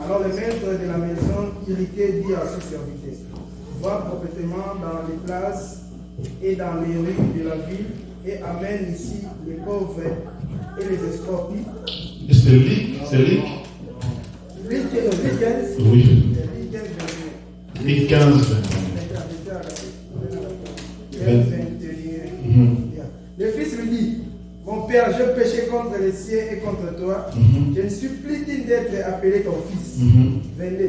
Alors le maître de la maison, irrité, dit à son serviteur: va proprement dans les places et dans les rues de la ville et amène ici les pauvres et les escorpis. C'est Luc, c'est Luc. Luc 15. Oui. Luc 15, 21. Luc 15, 21. 21. Le fils lui dit: mon père, j'ai péché contre les siens et contre toi. Je ne supplie d'être appelé ton fils. 22. Mais le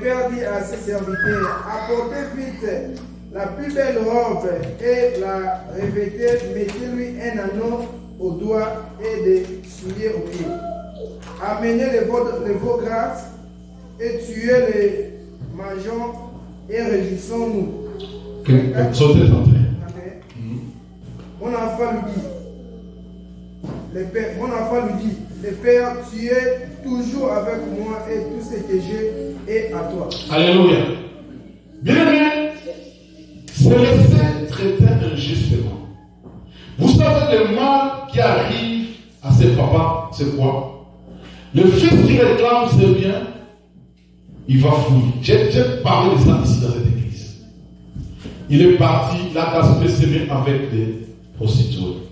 père dit à ses serviteurs: apportez vite la plus belle robe et la revêtez, mettez-lui un anneau au doigt et des souliers aux pieds. Amenez les veaux grasses et tuez-les, mangeons et réjouissons-nous. Sautez 31. Mon enfant lui dit, le Père, tu es toujours avec moi et tout ce que j'ai est à toi. Alléluia. Bien-aimé, c'est laisser traiter injustement. Vous savez le mal qui arrive à ses papas, c'est quoi? Le fils qui réclame ses biens, il va fouiller. J'ai parlé de ça ici dans cette église. Il est parti, il a gaspillé ses biens avec des prostituées.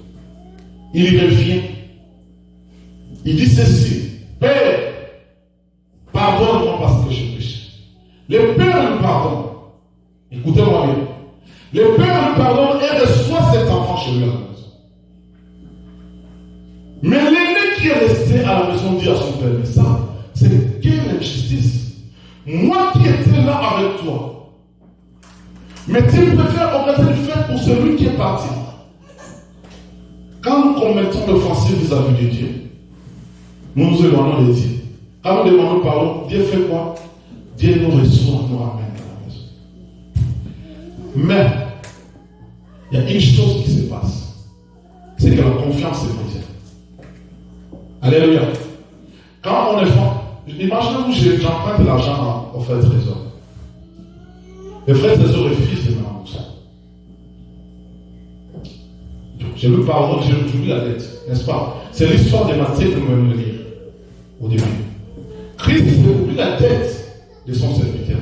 Il y revient. Il dit ceci: Père, pardonne-moi parce que j'ai péché. Le Père lui pardonne. Écoutez-moi bien. Le Père lui pardonne et reçoit cet enfant chez lui à la maison. Mais l'aîné qui est resté à la maison dit à son père: mais ça, c'est quelle injustice. Moi qui étais là avec toi. Mais tu préfères organiser une fête pour celui qui est parti. Quand nous commettons l'offensive vis-à-vis de Dieu, nous nous éloignons de Dieu. Quand nous demandons pardon, Dieu fait quoi? Dieu nous reçoit, nous ramène à la maison. Mais, il y a une chose qui se passe. C'est que la confiance est brisée. Alléluia. Quand on est fort, imaginez-vous, j'emprunte de l'argent au frère Trésor. Le frère Trésor refuse de me rembourser. Je lui pardonne, je lui la dette, n'est-ce pas? C'est l'histoire de Matthieu que nous venons de lire au début. Christ oublie la dette de son serviteur.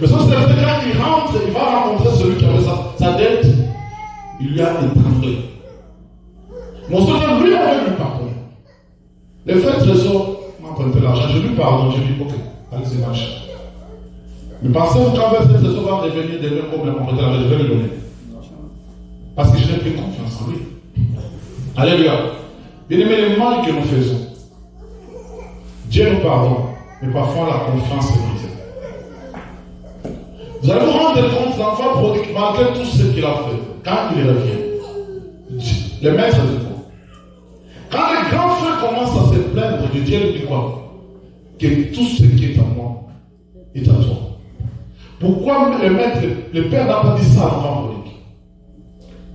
Mais son serviteur, quand il rentre, il va rencontrer celui qui avait sa dette. Il lui a étranglé. Mon Seigneur, lui, avait lui pardonné. Le frère Trésor m'a emprunté l'argent, je lui pardonne, je lui dis ok, allez-y, marche. Mais pensez-vous quand le frère Trésor va revenir de même problème, je vais le donner. Parce que je n'ai plus confiance en lui. Alléluia. Bien aimé, le mal que nous faisons, Dieu nous pardonne, mais parfois la confiance est brisée. Vous allez vous rendre compte, l'enfant prodigue, malgré tout ce qu'il a fait, quand il revient, le maître de toi. Quand les grands frères commencent à se plaindre de Dieu, il dit quoi? Que tout ce qui est à moi est à toi. Pourquoi le maître, le père n'a pas dit ça à l'enfant prodigue?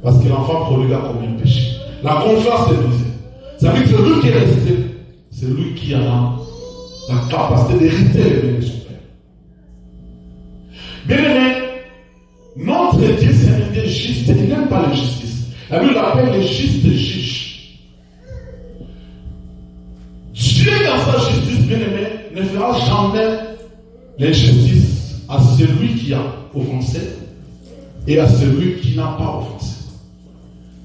Parce que l'enfant prodigue a commis un péché. La confiance est brisée. Ça veut dire que celui qui est resté, c'est lui qui a la capacité d'hériter les biens de son père. Bien aimé, notre Dieu c'est un Dieu juste, il n'aime pas l'injustice. La Bible l'appelle le juste juge. Dieu dans sa justice, bien aimé, ne fera jamais l'injustice à celui qui a offensé et à celui qui n'a pas offensé,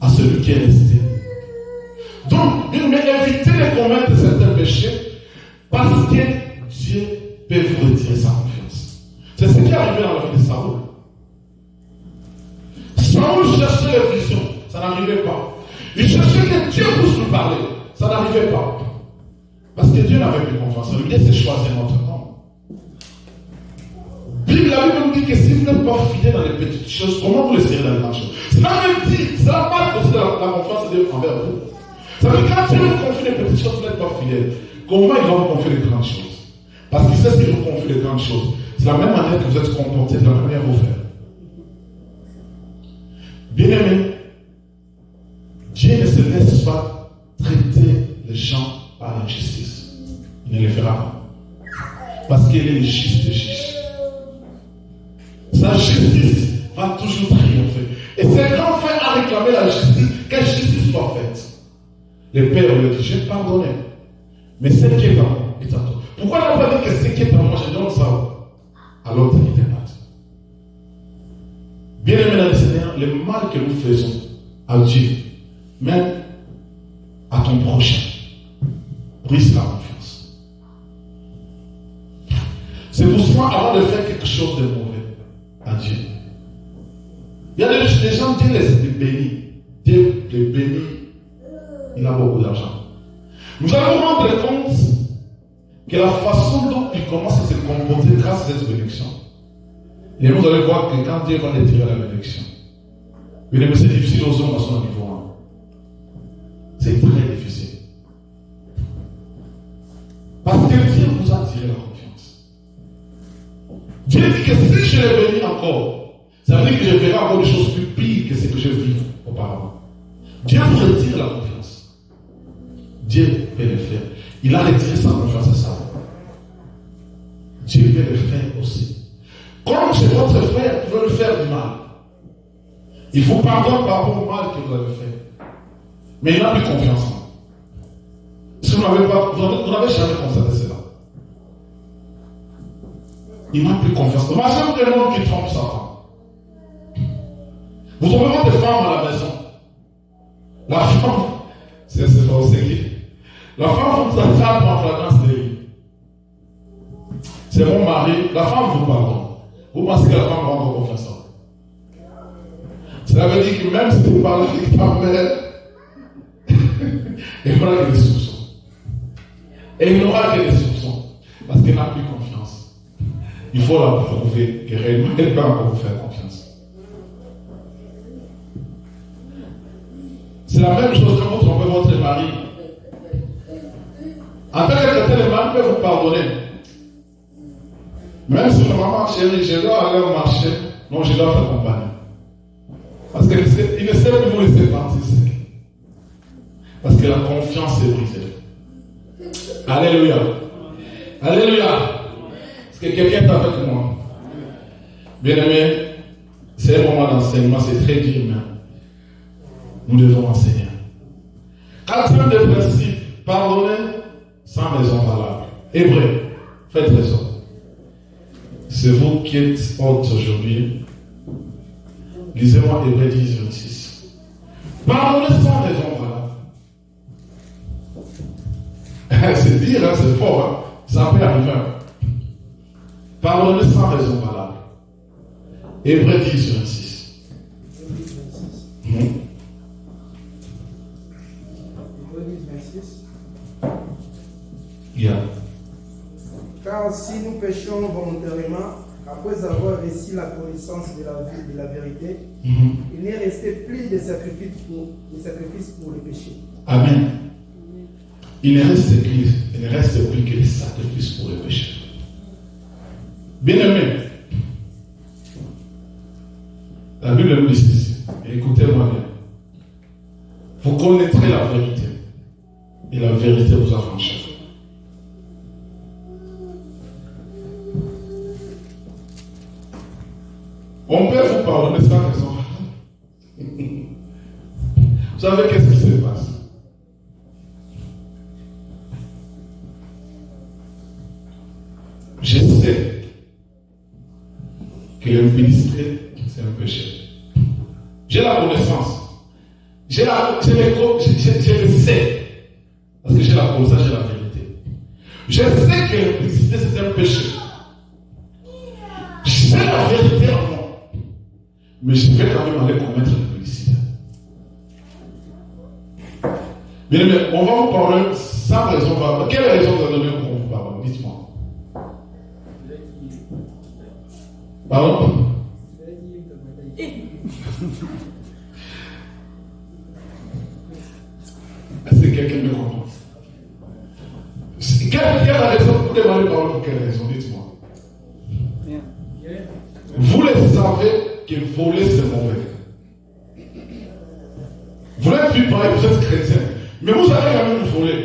à celui qui est resté. Donc, il éviter de commettre certains péchés parce que Dieu peut vous retirer sa confiance. C'est ce qui est arrivé dans la vie de Saoul. Saoul cherchait les visions, ça n'arrivait pas. Il cherchait que Dieu puisse lui parler, ça n'arrivait pas. Parce que Dieu n'avait plus confiance en lui, il s'est choisi notre homme. La Bible nous dit que si vous n'êtes pas fidèle dans les petites choses, comment vous le serez dans les grandes choses? Cela veut dire, ça n'a pas aussi la confiance de Dieu envers vous. Ça veut dire que quand Dieu vous confie les petites choses, vous n'êtes pas fidèle. Comment il va vous confier les grandes choses? Parce qu'il sait ce qu'il vous confie les grandes choses. C'est la même manière que vous êtes comporté, de la même manière que vous faites. Bien-aimé, Dieu ne se laisse pas traiter les gens par l'injustice. Il ne le fera pas. Parce qu'il est le juste des justes. Sa justice va toujours triompher. Et c'est quand on fait à réclamer la justice, que justice soit faite. Le Père lui dit, j'ai pardonné. Mais ce qui est à moi est à toi. Pourquoi il n'a pas dit que ce qui est à moi, je donne ça à l'autre qui était malade? Bien-aimé dans le Seigneur, le mal que nous faisons à Dieu, même à ton prochain, brise la confiance. C'est pour ça, avant de faire quelque chose de mauvais à Dieu, il y a des gens, Dieu les bénit. Dieu les bénit, il a beaucoup d'argent. Nous allons nous rendre compte que la façon dont il commence à se comporter grâce à cette bénédiction, et vous allez voir que quand Dieu va retirer la bénédiction, mais c'est difficile aux hommes à son niveau 1. C'est très difficile. Parce que Dieu vous a tiré la confiance. Dieu dit que si je l'ai béni encore, ça veut dire que je verrai encore des choses plus pires que ce que je vis auparavant. Dieu vous retire la confiance. Dieu peut le faire. Il a retiré sa confiance à ça. Dieu peut le faire aussi. Comme c'est votre frère qui veut le faire du mal, il vous pardonne par rapport au mal que vous avez fait. Mais il n'a plus confiance en vous. Si vous n'avez jamais constaté cela. Il n'a plus confiance. Imaginez un homme qui trompe sa femme. Vous trouvez votre femme à la maison. La femme, c'est pas aussi qui. La femme vous attrape en flagrance délit. C'est mon mari. La femme vous pardonne. Vous pensez que la femme va encore confiance en vous. Cela veut dire que même si tu parles avec ta mère, elle n'aura que des soupçons. Elle n'aura que des soupçons. Parce qu'elle n'a plus confiance. Il faut la prouver que réellement elle peut encore vous faire confiance. C'est la même chose quand vous trompez votre mari. En tant que tel, le mari peut vous pardonner. Même si maman, chérie, je dois aller au marché, non, je dois t'accompagner. Parce qu'il ne sait plus vous laisser partir. Parce que la confiance est brisée. Alléluia. Alléluia. Est-ce que quelqu'un est avec moi? Bien-aimé, c'est un moment d'enseignement, c'est très dur, mais nous devons enseigner. Quatrième des principes, pardonner sans raison valable. Hébreu, faites raison. C'est vous qui êtes hôte aujourd'hui. Lisez-moi Hébreu 10, 26. Pardonnez sans raison valable. C'est dire, hein, c'est fort. Hein. Ça peut arriver. Pardonnez sans raison valable. Hébreu 10, 26. Hébreu 10, 26. Yeah. Car si nous péchons volontairement, après avoir reçu la connaissance de la vie de la vérité, il n'est resté plus de sacrifice pour le péché. Amen. Il ne reste plus que les sacrifices pour le péché. Bien-aimé, la Bible nous dit ceci. Écoutez-moi bien. Vous connaîtrez la vérité. Et la vérité vous affranchira. On peut vous pardonner sans raison. Vous savez qu'est-ce qui se passe? que l'impudicité, c'est un péché. J'ai la connaissance. Je le sais. Parce que j'ai la connaissance, j'ai la vérité. Je sais que l'impudicité, c'est un péché. J'ai la vérité en moi. Mais je vais quand même aller commettre l'impudicité. Bien aimé, on va vous parler sans raison. Quelle raison vous avez donnée pour qu'on vous parle? Dites-moi. Pardon? Est-ce que quelqu'un me comprend? Quelle est la raison? Vous demandez pardon pour quelle raison? Dites-moi. Vous le savez que voler c'est mauvais. Vous l'êtes vu pareil, vous êtes chrétien. Mais vous allez quand même voler.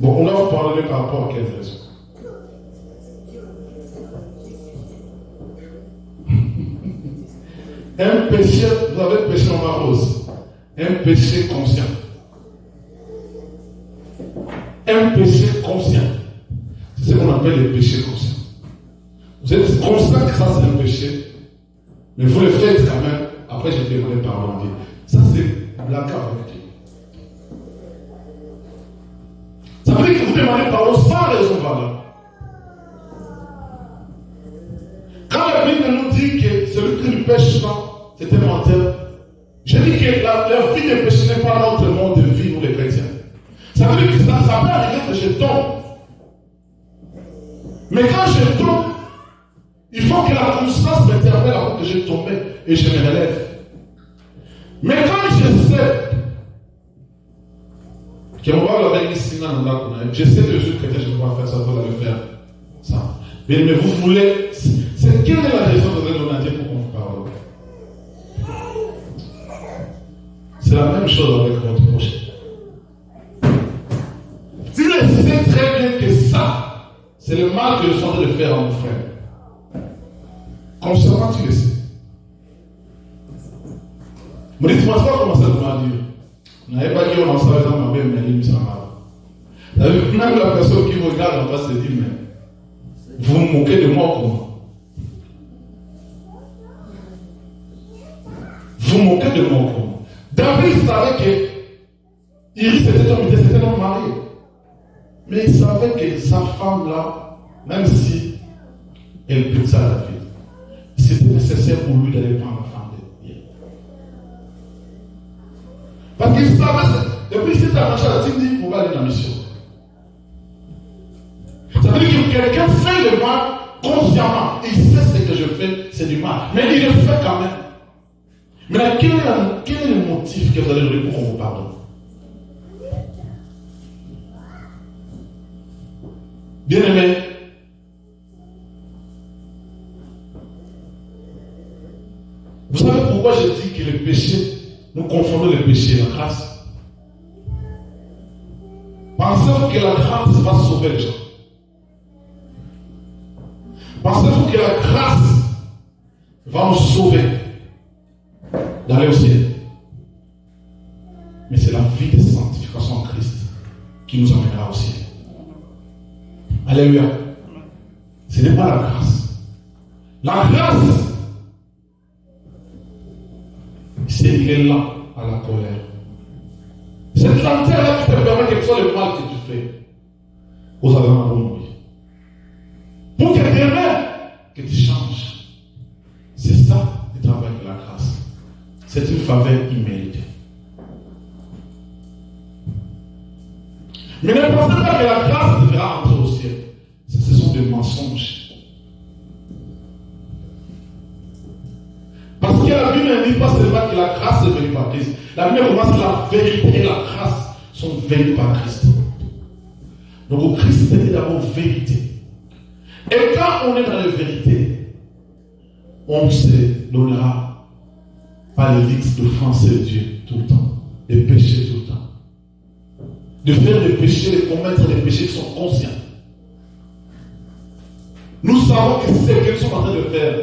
Bon, on va vous parler par rapport à quelle raison. Un péché, vous avez péché en rose. Un péché conscient. Un péché conscient. C'est ce qu'on appelle le péché conscient. Vous êtes conscient que ça c'est un péché, mais vous le faites quand même. Après, je vais demander pardon à Dieu. Ça c'est la carte avec Dieu. Ça veut dire que vous demandez pardon sans raison valable. Quand la Bible nous dit que celui qui ne pêche pas, c'est un menteur, je dis que la vie de péché n'est pas notre monde de vie, nous les chrétiens. Ça veut dire que ça peut arriver que je tombe. Mais quand je tombe, il faut que la conscience m'interpelle avant que je tombe et je me relève. Mais quand je sais qu'on va avec ici, je sais que je suis chrétien, je ne peux pas faire ça, je dois le faire. Ça. Mais vous voulez, c'est quelle est la raison de donner à Dieu pour qu'on vous parle? C'est la même chose avec votre prochain. Si je sais très bien que ça, c'est le mal que je suis en train de faire à mon frère. Consciemment, tu le sais. Mais dites-moi, tu vas commencer à demander. Vous n'avez pas dit on en savait dans ma belle, mais il me semble mal. Même la personne qui vous regarde, on va se dire, mais vous vous moquez de moi comment? Vous vous moquez de moi comment? David savait que Iris était un homme marié. Mais il savait que sa femme là, même si elle pute ça à David, c'était nécessaire pour lui d'aller prendre la femme de Dieu. Parce qu'il savait, depuis qu'il s'est arraché à la team, dit, on va aller dans la mission. Ça veut dire que quelqu'un fait le mal consciemment. Il sait ce que je fais, c'est du mal. Mais il le fait quand même. Mais là, quel est le motif que vous allez donner pour qu'on vous pardonne? Bien aimé, vous savez pourquoi je dis que le péché, nous confondons le péché et la grâce? Pensez-vous que la grâce va sauver les gens? Pensez-vous que la grâce va nous sauver d'aller au ciel? Mais c'est la vie de sanctification en Christ qui nous emmènera au ciel. Alléluia. Ce n'est pas la grâce. La grâce, c'est l'élan à la colère. Cette lanterne-là qui te permet que ce soit le mal que tu fais. Aux Adams mourir. Pour que demain, que tu changes. C'est ça le travail de la grâce. C'est une faveur imméritée. Mais ne pensez pas que la grâce devra entrer au ciel. Ce sont des mensonges. Parce que la Bible ne dit pas seulement que la grâce est venue par Christ. La Bible commence que la vérité et la grâce sont venues par Christ. Donc Christ était d'abord vérité. Et quand on est dans la vérité, on se donnera pas le luxe d'offenser Dieu tout le temps, de pécher tout le temps. De faire des péchés, de commettre des péchés qui sont conscients. Nous savons que ce que nous sommes en train de faire,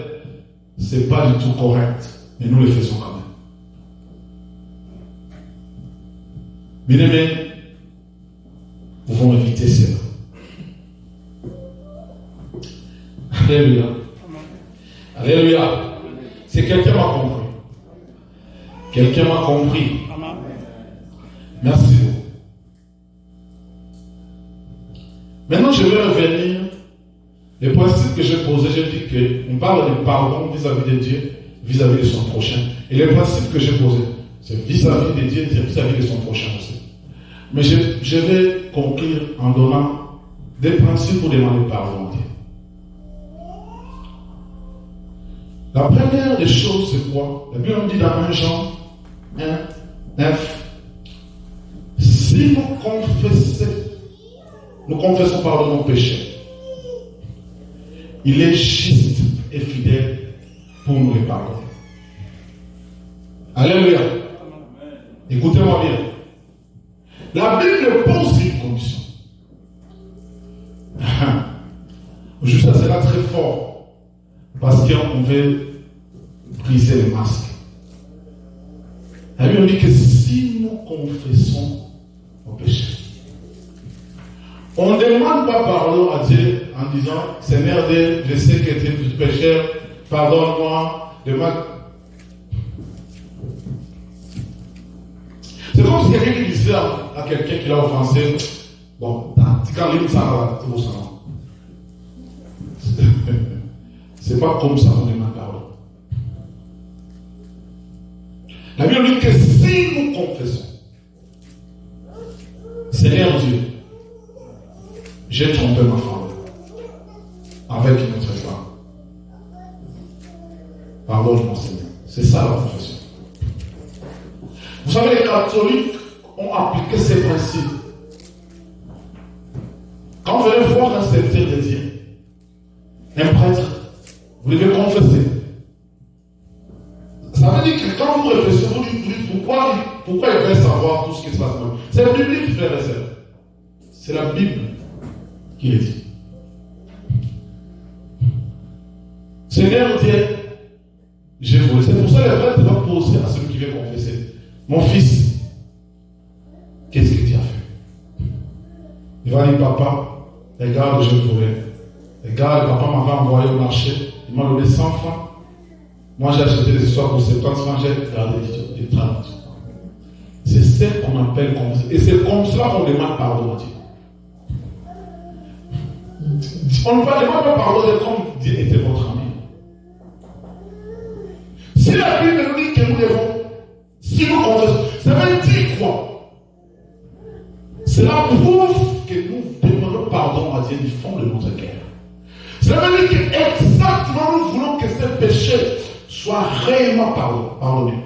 ce n'est pas du tout correct, mais nous le faisons quand même. Bien-aimés, nous pouvons éviter cela. Alléluia. compris. Merci. Maintenant, je vais revenir. Le principe que j'ai posé, j'ai dit qu'on parle de pardon vis-à-vis de Dieu, vis-à-vis de son prochain. Et le principe que j'ai posé, c'est vis-à-vis de Dieu, vis-à-vis de son prochain aussi. Mais je vais conclure en donnant des principes pour demander pardon à Dieu. La première des choses, c'est quoi? La Bible dit dans 1 Jean 1, 9, si nous confessons pardon nos péchés, il est juste et fidèle pour nous les pardonner. Alléluia. Écoutez-moi bien. La Bible pose une condition. Juste ça sera très fort. Parce qu'on veut briser les masques. La Bible dit que si nous confessons nos péchés, on ne demande pas pardon à Dieu en disant Seigneur Dieu, je sais que tu es pécheur, pardonne-moi. C'est comme si quelqu'un qui disait à quelqu'un qui l'a offensé, bon, quand il ça tout ça. C'est pas comme ça qu'on demande pardon. La Bible dit que si nous confessons, Seigneur Dieu, j'ai trompé ma femme avec une autre femme. Pardonne-moi, Seigneur. C'est ça la confession. Vous savez, les catholiques ont appliqué ces principes. Quand vous allez voir un serviteur de Dieu, un prêtre, vous devez confesser. Ça veut dire que quand vous réfléchissez, vous dites pourquoi il veut savoir tout ce qui se passe. C'est la Bible qui fait la recette. C'est la Bible qui le dit. Seigneur Dieu, j'ai volé. C'est pour ça que le prêtre va poser à celui qui veut confesser. Mon fils, qu'est-ce que tu as fait? Il va dire, papa, regarde, je volé. Regarde, papa m'avait envoyé au marché. Il m'a donné 100 francs. Moi, j'ai acheté des histoires pour 70 francs. J'ai gardé des 30. C'est ce qu'on appelle confesser. Et c'est comme cela qu'on demande pardon à Dieu. On ne demande pas pardon comme Dieu était votre ami. Si la Bible nous dit que nous devons, si nous confessons, ça veut dire quoi? Cela prouve que nous demandons pardon à Dieu du fond de notre cœur. Ça veut dire que exactement nous voulons que ce péché soit réellement pardonné.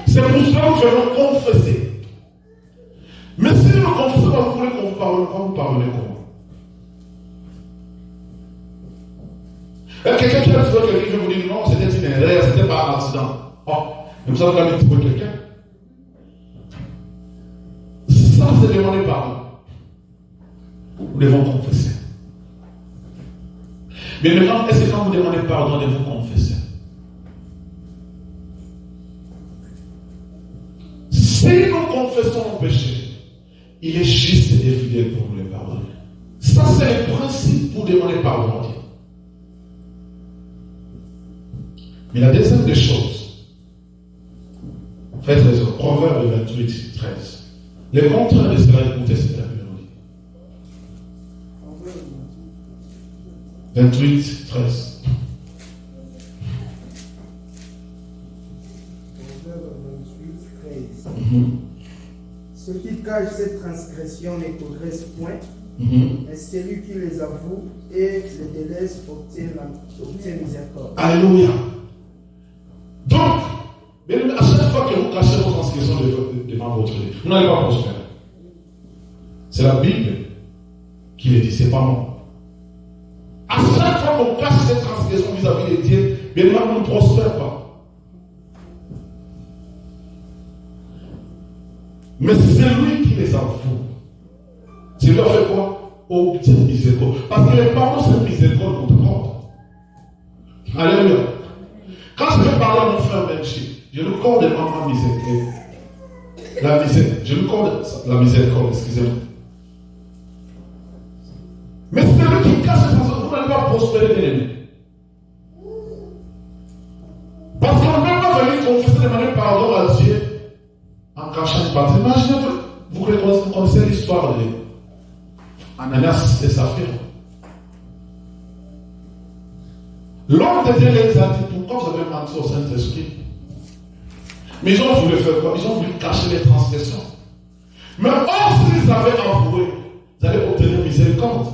C'est pour cela que nous voulons confesser. Mais si nous ne confessons pas, vous voulez qu'on vous pardonne, vous pardonnez comment? Quelqu'un qui a tué quelqu'un qui veut vous dire non, c'était une erreur, c'était pas un accident. Oh, mais vous avez quand même tué quelqu'un. Ça, c'est demander pardon. Nous devons confesser. Mais maintenant, est-ce que quand vous demandez pardon, devez-vous confesser? Si nous confessons nos péchés, il est juste et fidèle pour nous les pardonner. Ça, c'est le principe pour demander pardon à Dieu. Mais la deuxième des choses, faites raison, Proverbe 28, 13. Le contraire de cela, écoutez ce que la Bible dit. 28, 13. Proverbe 28, 13. Ceux qui cachent cette transgression ne progressent point, mais celui qui les avoue et les délaisse obtient miséricorde. Alléluia. Donc, à chaque fois que vous cachez vos transgressions devant votre Dieu, vous n'allez pas prospérer. C'est la Bible qui le dit, c'est pas moi. À chaque fois qu'on cache cette transgression vis-à-vis de Dieu, bien évidemment, on ne prospère pas. Mais c'est lui qui les avoue. C'est lui qui fait quoi? Obtient miséricorde. Parce que les parents, c'est miséricorde qu'on te porte. Alléluia. Quand je vais parler à mon frère Benchi, je lui corde ma miséricorde. La miséricorde. Je lui corde la miséricorde, excusez-moi. Mais c'est lui qui cache cette façon, vous n'allez pas prospérer l'ennemi. Parce qu'on ne peut pas venir confesser demander pardon à Dieu en cachant une partie. Imaginez-vous, vous connaissez l'histoire d'Ananias et Saphira. L'homme de Dieu les a dit, pourquoi vous avez menti au Saint-Esprit? Mais ils ont voulu faire quoi? Ils ont voulu cacher les transgressions. Mais or, s'ils avaient avoué, vous allez obtenir miséricorde.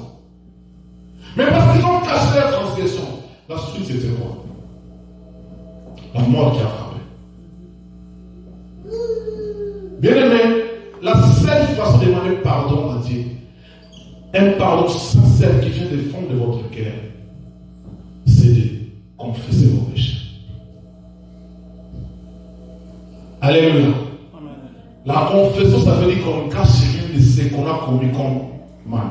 Mais parce qu'ils ont caché les transgressions, la suite c'était quoi? La mort qui a frappé. Bien aimé, la seule façon de demander pardon à Dieu, un pardon sincère qui vient des fonds de votre cœur, c'est de confesser vos péchés. Alléluia. La confession, ça veut dire qu'on cache rien de ce qu'on a commis comme mal.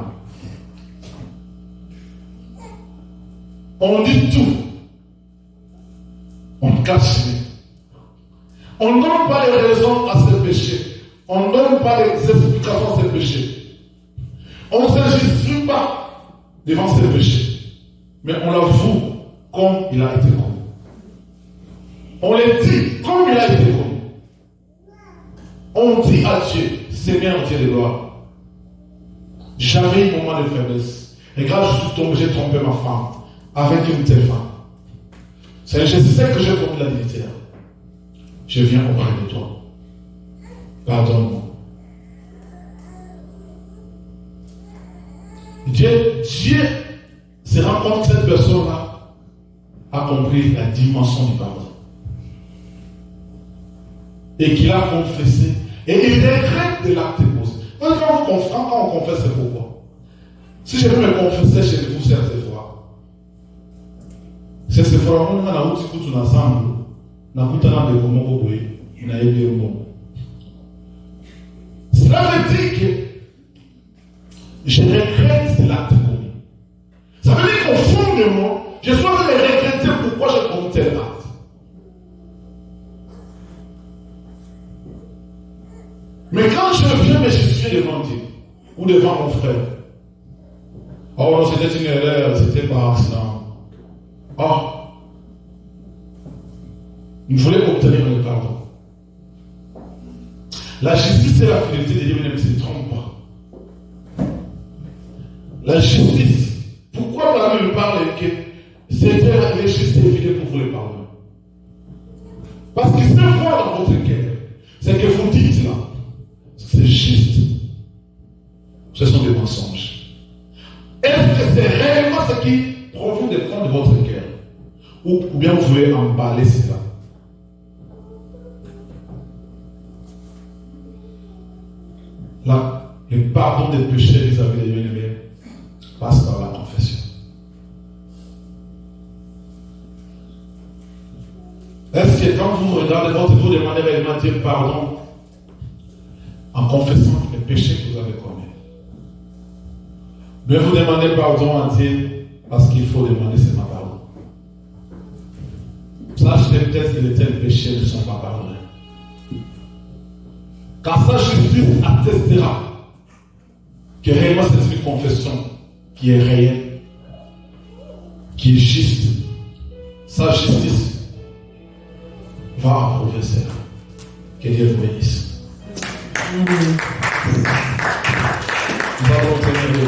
On dit tout. On cache rien. On ne donne pas les raisons à ces péchés. On ne donne pas les explications à ces péchés. On ne se justifie pas devant ces péchés. Mais on l'avoue comme il a été commis. On les dit comme il a été commis. On dit à Dieu, Seigneur Dieu de gloire, j'avais un moment de faiblesse. Et quand je suis tombé, j'ai trompé ma femme avec une telle femme. C'est je sais que j'ai commis l'adultère. Je viens auprès de toi. Pardonne-moi. Dieu se rend compte que cette personne-là a compris la dimension du pardon. Et qu'il a confessé. Et il regrette de l'acte posé. Quand on confesse, c'est pourquoi? Si je veux me confesser chez vous, c'est Sephora. C'est Sephora, on a la route qui coûte ensemble. On a coûté un de comment vous voyez. On a aidé un bon. Cela veut dire que je regrette de l'acte commis. Ça veut dire qu'au fond de moi, je suis en train de regretter pourquoi j'ai commis tel acte. Mais quand je viens me justifier devant Dieu, ou devant mon frère, oh non, c'était une erreur, c'était par accident. Oh, il voulait obtenir le pardon. La justice et la fidélité de Dieu ne se trompent pas. La justice, pourquoi la Bible parle que c'était juste et fidèle pour vous le pardonner? Parce qu'il se voit dans votre cœur, c'est que vous dites là, c'est juste. Ce sont des mensonges. Est-ce que c'est réellement ce qui provient des fonds de votre cœur? Ou bien vous pouvez emballer cela? Là, le pardon des péchés vis-à-vis des bien-aimés passe par la confession. Est-ce que quand vous regardez votre vie, vous demandez réellement Dieu pardon en confessant les péchés que vous avez commis? Mais vous demandez pardon à Dieu parce qu'il faut demander seulement pardon. Sachez peut-être que de tels péchés ne sont pas pardonnés. Car sa justice attestera que réellement c'est une confession qui est réelle, qui est juste. Sa justice va approuver cela. Que Dieu vous bénisse. Nous allons terminer.